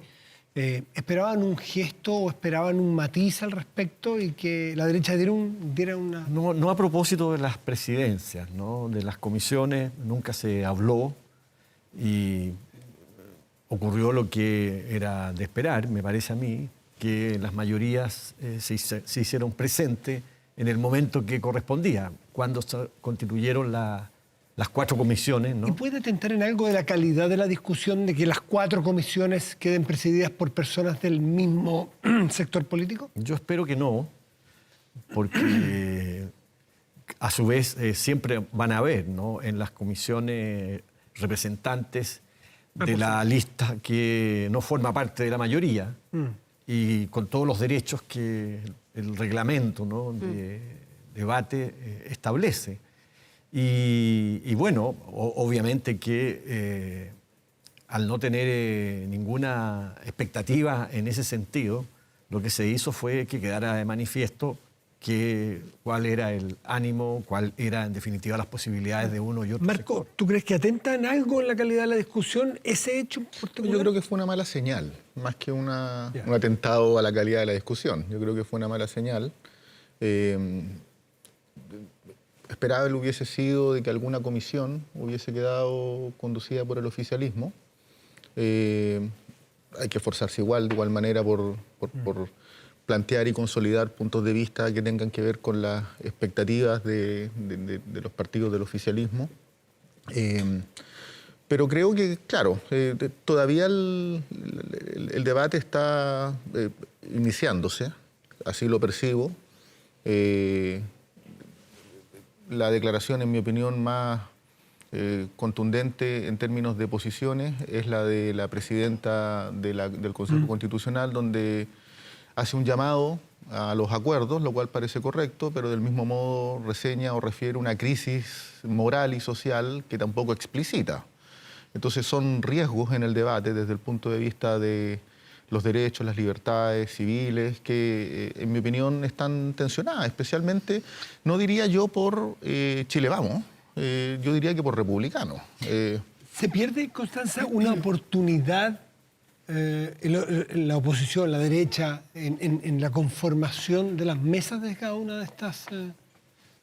esperaban un gesto o esperaban un matiz al respecto y que la derecha diera una...? No a propósito de las presidencias, ¿no?, de las comisiones, nunca se habló y ocurrió lo que era de esperar, me parece a mí, que las mayorías se hicieron presentes en el momento que correspondía, cuando se constituyeron las 4 comisiones, ¿no? ¿Y puede atentar en algo de la calidad de la discusión de que las 4 comisiones queden presididas por personas del mismo sector político? Yo espero que no, porque a su vez siempre van a haber, ¿no?, en las comisiones representantes de la lista que no forma parte de la mayoría y con todos los derechos que el reglamento, ¿no?, de debate establece. Y bueno, obviamente que al no tener ninguna expectativa en ese sentido, lo que se hizo fue que quedara de manifiesto cuál era el ánimo, cuál era en definitiva las posibilidades de uno y otro Marco, sector. ¿tú crees que atenta en algo en la calidad de la discusión ese hecho en particular? Yo creo que fue una mala señal, más que un atentado a la calidad de la discusión. Yo creo que fue una mala señal. Esperable hubiese sido de que alguna comisión hubiese quedado conducida por el oficialismo. Hay que esforzarse de igual manera por plantear y consolidar puntos de vista que tengan que ver con las expectativas de los partidos del oficialismo. Pero creo que, claro, todavía el debate está iniciándose, así lo percibo. La declaración, en mi opinión, más contundente en términos de posiciones es la de la presidenta del Consejo Constitucional, donde hace un llamado a los acuerdos, lo cual parece correcto, pero del mismo modo reseña o refiere una crisis moral y social que tampoco explicita. Entonces son riesgos en el debate desde el punto de vista de los derechos, las libertades civiles, que en mi opinión están tensionadas, especialmente, no diría yo por Chile Vamos, yo diría que por republicanos. ¿Se pierde, Constanza, una oportunidad en la oposición, la derecha, en la conformación de las mesas de cada una de estas,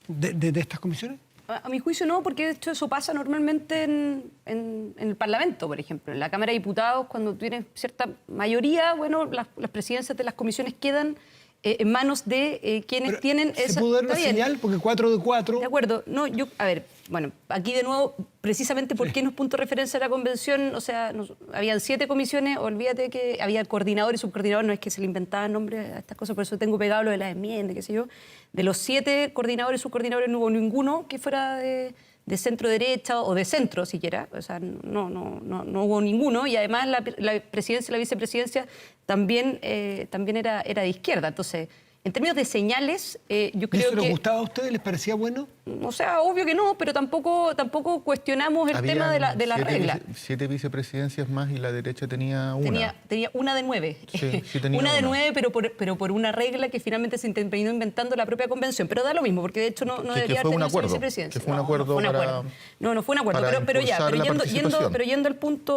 de estas comisiones? A mi juicio no, porque de hecho eso pasa normalmente en el Parlamento, por ejemplo. En la Cámara de Diputados, cuando tienes cierta mayoría, bueno, las presidencias de las comisiones quedan en manos de quienes Pero tienen ¿se esa... pudo dar una Está bien. señal? Porque 4 de 4... De acuerdo. No, a ver, bueno, aquí de nuevo, precisamente porque no es punto de referencia de la convención, o sea, habían 7 comisiones, olvídate que había coordinador y subcoordinador, no es que se le inventaban nombres a estas cosas, por eso tengo pegado lo de las enmiendas, qué sé yo. De los 7 coordinadores y subcoordinadores no hubo ninguno que fuera de centro derecha o de centro siquiera, o sea, no hubo ninguno, y además la presidencia y la vicepresidencia también era de izquierda. Entonces, En términos de señales, yo creo ¿Eso que... les gustaba a ustedes? ¿Les parecía bueno? O sea, obvio que no, pero tampoco cuestionamos el tema de la regla. 7 vicepresidencias más y la derecha tenía una. Tenía una de 9. Sí, tenía una de una. 9, pero por una regla que finalmente se terminó inventando la propia convención. Pero da lo mismo, porque de hecho no debería fue haber un tenido acuerdo, vicepresidencia. que fue un acuerdo para... No fue un acuerdo, para pero impulsar la participación. yendo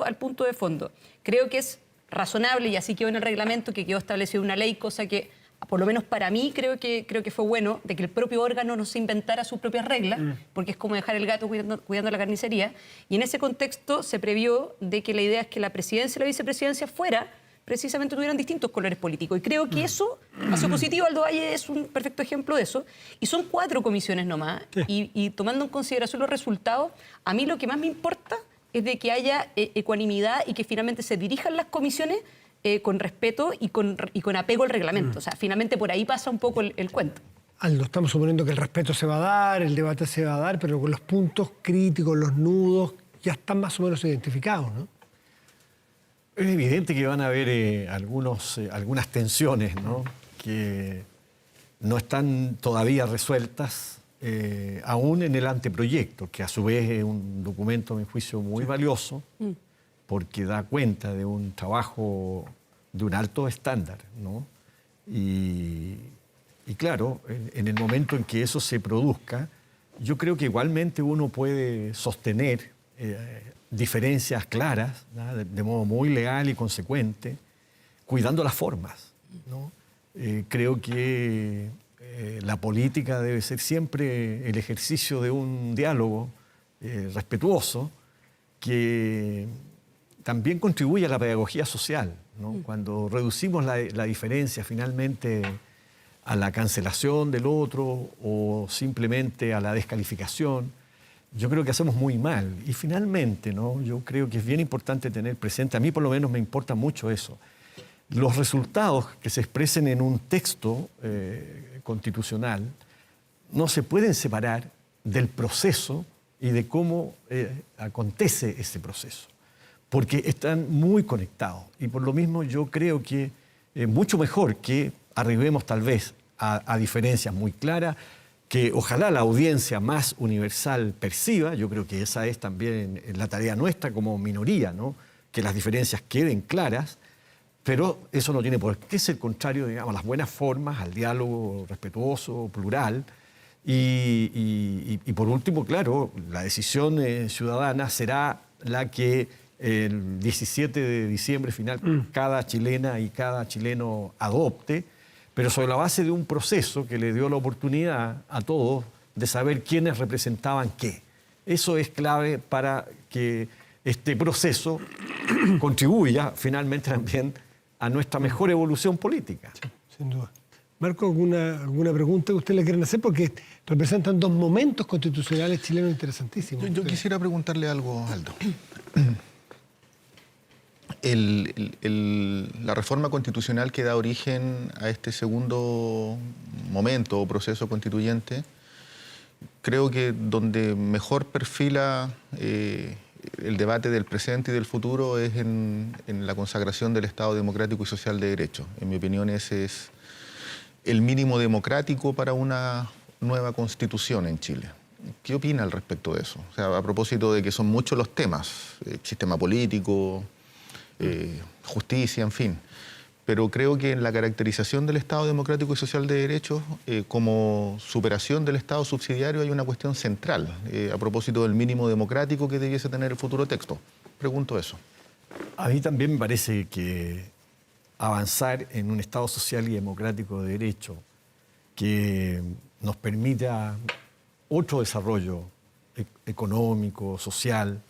al punto de fondo. Creo que es razonable, y así quedó en el reglamento, que quedó establecido una ley, cosa que, por lo menos para mí, creo que fue bueno, de que el propio órgano no se inventara sus propias reglas, porque es como dejar el gato cuidando la carnicería. Y en ese contexto se previó de que la idea es que la presidencia y la vicepresidencia precisamente tuvieran distintos colores políticos. Y creo que eso ha sido positivo. Aldo Valle es un perfecto ejemplo de eso. Y son 4 comisiones nomás. Sí. Y tomando en consideración los resultados, a mí lo que más me importa es de que haya ecuanimidad y que finalmente se dirijan las comisiones con respeto y con apego al reglamento. O sea, finalmente por ahí pasa un poco el cuento. Aldo, estamos suponiendo que el respeto se va a dar, el debate se va a dar, pero con los puntos críticos, los nudos, ya están más o menos identificados, ¿no? Es evidente que van a haber algunas tensiones, ¿no?, que no están todavía resueltas, aún en el anteproyecto, que a su vez es un documento, a mi juicio, muy valioso, porque da cuenta de un trabajo de un alto estándar, ¿no? Y claro, en el momento en que eso se produzca, yo creo que igualmente uno puede sostener diferencias claras, ¿no?, de modo muy legal y consecuente, cuidando las formas, ¿no? Creo que la política debe ser siempre el ejercicio de un diálogo respetuoso que también contribuye a la pedagogía social, ¿no? Cuando reducimos la diferencia finalmente a la cancelación del otro o simplemente a la descalificación, yo creo que hacemos muy mal. Y finalmente, ¿no?, yo creo que es bien importante tener presente, a mí por lo menos me importa mucho eso, los resultados que se expresen en un texto constitucional no se pueden separar del proceso y de cómo acontece ese proceso, porque están muy conectados. Y por lo mismo yo creo que es mucho mejor que arribemos tal vez a diferencias muy claras, que ojalá la audiencia más universal perciba. Yo creo que esa es también la tarea nuestra como minoría, ¿no?, que las diferencias queden claras, pero eso no tiene por qué ser contrario, digamos, a las buenas formas, al diálogo respetuoso, plural. Y por último, claro, la decisión ciudadana será la que el 17 de diciembre final cada chilena y cada chileno adopte, pero sobre la base de un proceso que le dio la oportunidad a todos de saber quiénes representaban qué. Eso es clave para que este proceso contribuya finalmente también a nuestra mejor evolución política. Sí, sin duda. Marco, ¿alguna pregunta que usted le quieran hacer? Porque representan 2 momentos constitucionales chilenos interesantísimos. Yo quisiera preguntarle algo, Aldo. La reforma constitucional que da origen a este segundo momento o proceso constituyente, creo que donde mejor perfila el debate del presente y del futuro es en la consagración del Estado democrático y social de derecho. En mi opinión, ese es el mínimo democrático para una nueva constitución en Chile. ¿Qué opina al respecto de eso? O sea, a propósito de que son muchos los temas, sistema político, justicia, en fin. Pero creo que en la caracterización del Estado democrático y social de derecho, como superación del Estado subsidiario, hay una cuestión central, a propósito del mínimo democrático que debiese tener el futuro texto. Pregunto eso. A mí también me parece que avanzar en un Estado social y democrático de derecho que nos permita otro desarrollo económico, social,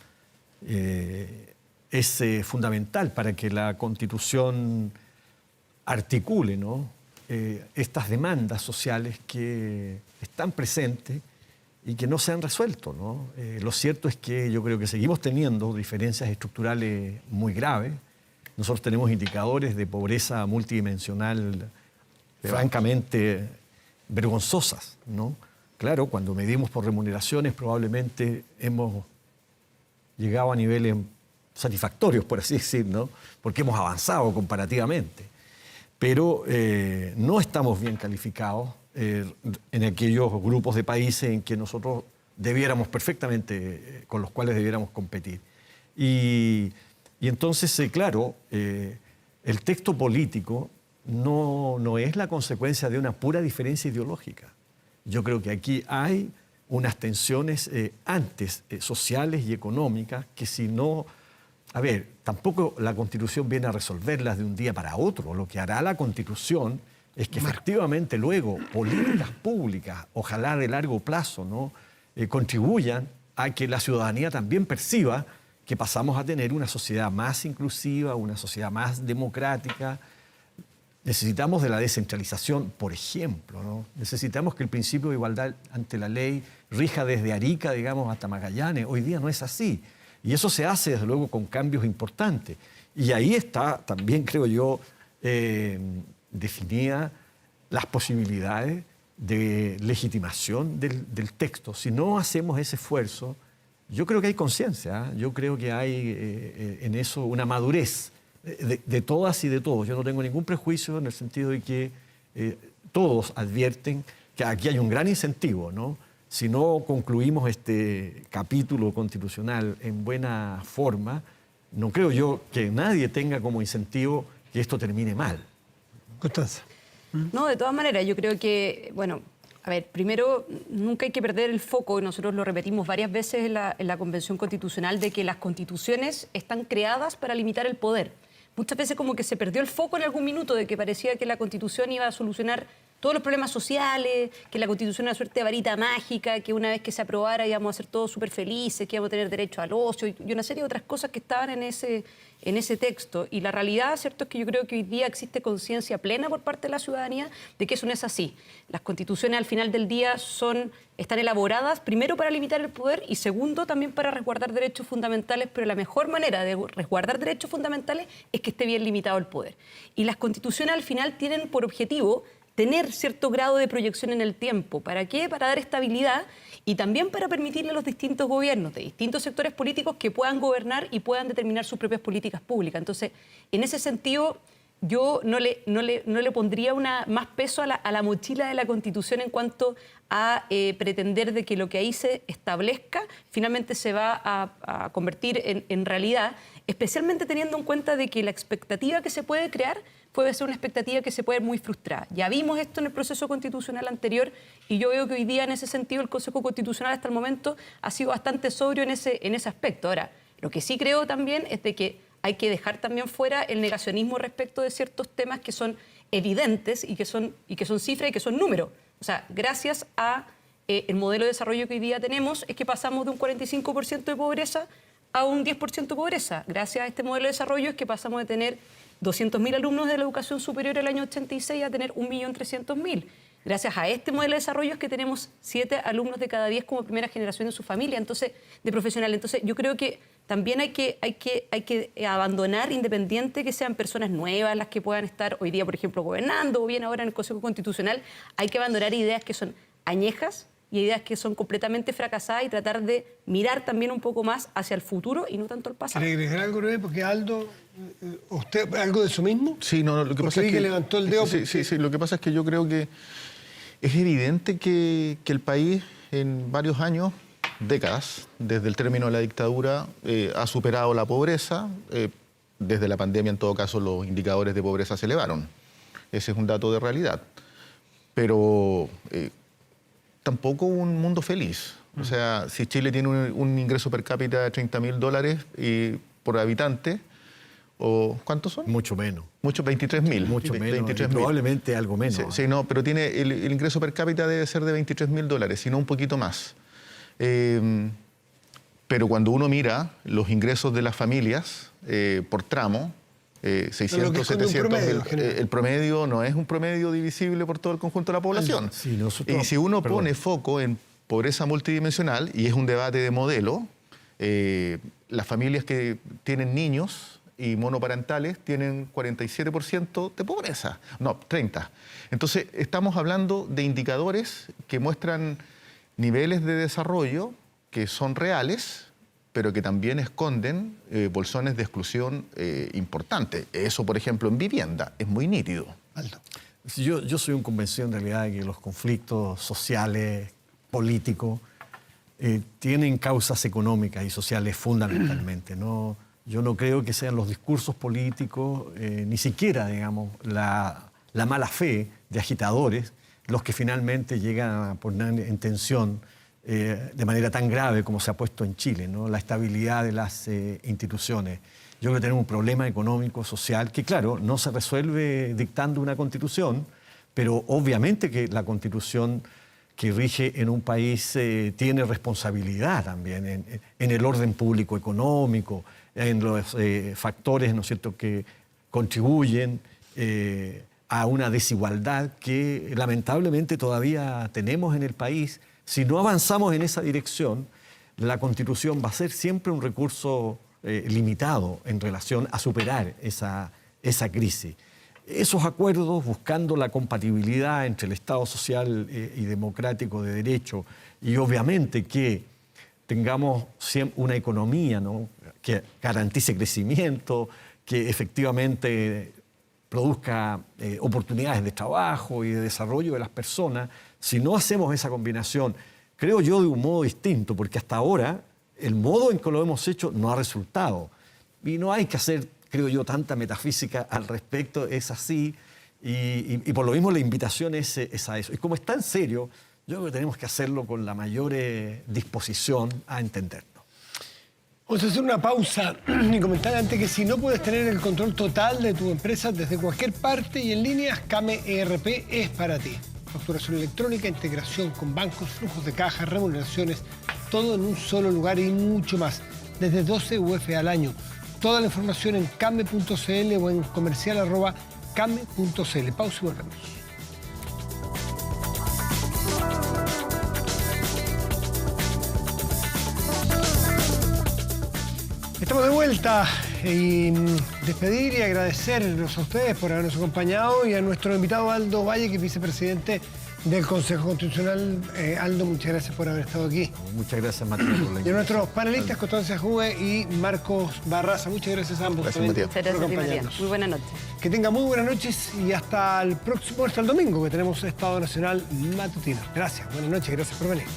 es fundamental para que la Constitución articule, ¿no?, estas demandas sociales que están presentes y que no se han resuelto, ¿no? Lo cierto es que yo creo que seguimos teniendo diferencias estructurales muy graves. Nosotros tenemos indicadores de pobreza multidimensional francamente vergonzosas, ¿no? Claro, cuando medimos por remuneraciones probablemente hemos llegado a niveles satisfactorios, por así decir, ¿no?, porque hemos avanzado comparativamente. pero no estamos bien calificados en aquellos grupos de países en que nosotros debiéramos perfectamente, con los cuales debiéramos competir. Y entonces, claro, el texto político no es la consecuencia de una pura diferencia ideológica. Yo creo que aquí hay unas tensiones antes sociales y económicas que si no... A ver, tampoco la Constitución viene a resolverlas de un día para otro. Lo que hará la Constitución es que efectivamente luego políticas públicas, ojalá de largo plazo, ¿no? Contribuyan a que la ciudadanía también perciba que pasamos a tener una sociedad más inclusiva, una sociedad más democrática. Necesitamos de la descentralización, por ejemplo, ¿no? Necesitamos que el principio de igualdad ante la ley rija desde Arica, digamos, hasta Magallanes. Hoy día no es así. Y eso se hace, desde luego, con cambios importantes. Y ahí está, también creo yo, definida las posibilidades de legitimación del texto. Si no hacemos ese esfuerzo, yo creo que hay conciencia, ¿eh? Yo creo que hay en eso una madurez de todas y de todos. Yo no tengo ningún prejuicio en el sentido de que todos advierten que aquí hay un gran incentivo, ¿no? Si no concluimos este capítulo constitucional en buena forma, no creo yo que nadie tenga como incentivo que esto termine mal. Constanza. No, de todas maneras, yo creo que, bueno, a ver, primero, nunca hay que perder el foco, y nosotros lo repetimos varias veces en la Convención Constitucional, de que las constituciones están creadas para limitar el poder. Muchas veces como que se perdió el foco en algún minuto de que parecía que la Constitución iba a solucionar todos los problemas sociales, que la Constitución era una suerte de varita mágica, que una vez que se aprobara íbamos a ser todos súper felices, que íbamos a tener derecho al ocio y una serie de otras cosas que estaban en ese texto. Y la realidad, ¿cierto?, es que yo creo que hoy día existe conciencia plena por parte de la ciudadanía de que eso no es así. Las constituciones al final del día están elaboradas primero para limitar el poder y segundo también para resguardar derechos fundamentales, pero la mejor manera de resguardar derechos fundamentales es que esté bien limitado el poder. Y las constituciones al final tienen por objetivo tener cierto grado de proyección en el tiempo. ¿Para qué? Para dar estabilidad y también para permitirle a los distintos gobiernos de distintos sectores políticos que puedan gobernar y puedan determinar sus propias políticas públicas. Entonces, en ese sentido, yo no le pondría más peso a la mochila de la Constitución en cuanto a pretender de que lo que ahí se establezca finalmente se va a convertir en realidad, especialmente teniendo en cuenta de que la expectativa que se puede crear puede ser una expectativa que se puede ver muy frustrada. Ya vimos esto en el proceso constitucional anterior y yo veo que hoy día en ese sentido el Consejo Constitucional hasta el momento ha sido bastante sobrio en ese aspecto. Ahora, lo que sí creo también es de que hay que dejar también fuera el negacionismo respecto de ciertos temas que son evidentes y que son cifras y que son números. O sea, gracias a el modelo de desarrollo que hoy día tenemos es que pasamos de un 45% de pobreza a un 10% de pobreza. Gracias a este modelo de desarrollo es que pasamos de tener 200.000 alumnos de la educación superior el año 86 a tener 1.300.000. Gracias a este modelo de desarrollo es que tenemos 7 alumnos de cada 10 como primera generación de su familia, entonces, de profesional. Entonces, yo creo que también hay que abandonar, independiente que sean personas nuevas las que puedan estar hoy día, por ejemplo, gobernando o bien ahora en el Consejo Constitucional, hay que abandonar ideas que son añejas y ideas que son completamente fracasadas y tratar de mirar también un poco más hacia el futuro y no tanto al pasado. ¿Quiere agregar algo, Rubén? Porque Aldo, ¿usted algo de eso mismo? Sí, no, lo que pasa es que levantó el dedo. Sí, lo que pasa es que yo creo que es evidente que el país en varios años, décadas, desde el término de la dictadura, ha superado la pobreza. Desde la pandemia, en todo caso, los indicadores de pobreza se elevaron. Ese es un dato de realidad. Pero tampoco un mundo feliz. O sea, si Chile tiene un ingreso per cápita de $30.000 por habitante, ¿o cuántos son? Mucho menos. Mucho, 23.000. Mucho menos, 23.000. probablemente algo menos. Sí, no, pero tiene el ingreso per cápita debe ser de $23.000, si no un poquito más. Pero cuando uno mira los ingresos de las familias por tramo, 600, 700, el promedio no es un promedio divisible por todo el conjunto de la población. Sí, y si uno pone foco en pobreza multidimensional, y es un debate de modelo, las familias que tienen niños y monoparentales tienen 47% de pobreza, no, 30%. Entonces, estamos hablando de indicadores que muestran niveles de desarrollo que son reales, pero que también esconden bolsones de exclusión importantes. Eso, por ejemplo, en vivienda es muy nítido. Aldo. Yo soy un convencido en realidad de que los conflictos sociales, políticos, tienen causas económicas y sociales fundamentalmente. Yo no creo que sean los discursos políticos, ni siquiera, digamos, la mala fe de agitadores, los que finalmente llegan a poner en tensión de manera tan grave como se ha puesto en Chile, ¿no? La estabilidad de las instituciones. Yo creo que tenemos un problema económico, social, que claro, no se resuelve dictando una constitución, pero obviamente que la constitución que rige en un país tiene responsabilidad también en el orden público económico, en los factores, ¿no es cierto?, que contribuyen a una desigualdad que lamentablemente todavía tenemos en el país. Si no avanzamos en esa dirección, la Constitución va a ser siempre un recurso limitado en relación a superar esa crisis. Esos acuerdos, buscando la compatibilidad entre el Estado social y democrático de derecho y obviamente que tengamos una economía, ¿no?, que garantice crecimiento, que efectivamente produzca oportunidades de trabajo y de desarrollo de las personas. Si no hacemos esa combinación, creo yo, de un modo distinto, porque hasta ahora el modo en que lo hemos hecho no ha resultado. Y no hay que hacer, creo yo, tanta metafísica al respecto, es así. Y por lo mismo la invitación es a eso. Y como es tan serio, yo creo que tenemos que hacerlo con la mayor disposición a entenderlo. Vamos a hacer una pausa y comentar antes que si no puedes tener el control total de tu empresa desde cualquier parte y en línea, Kame ERP es para ti. Facturación electrónica, integración con bancos, flujos de caja, remuneraciones, todo en un solo lugar y mucho más. Desde 12 UF al año. Toda la información en kame.cl o en comercial@kame.cl. Pausa y volvemos. Estamos de vuelta y despedir y agradecernos a ustedes por habernos acompañado y a nuestro invitado Aldo Valle, que es vicepresidente del Consejo Constitucional. Aldo, muchas gracias por haber estado aquí. Muchas gracias, Matías, por la invitación. Y a nuestros panelistas, Constanza Juve y Marcos Barraza. Muchas gracias a ambos. Gracias, Matías. Muchas gracias, Matías. Muy buenas noches. Que tengan muy buenas noches y hasta el domingo, que tenemos Estado Nacional Matutino. Gracias, buenas noches, gracias por venir.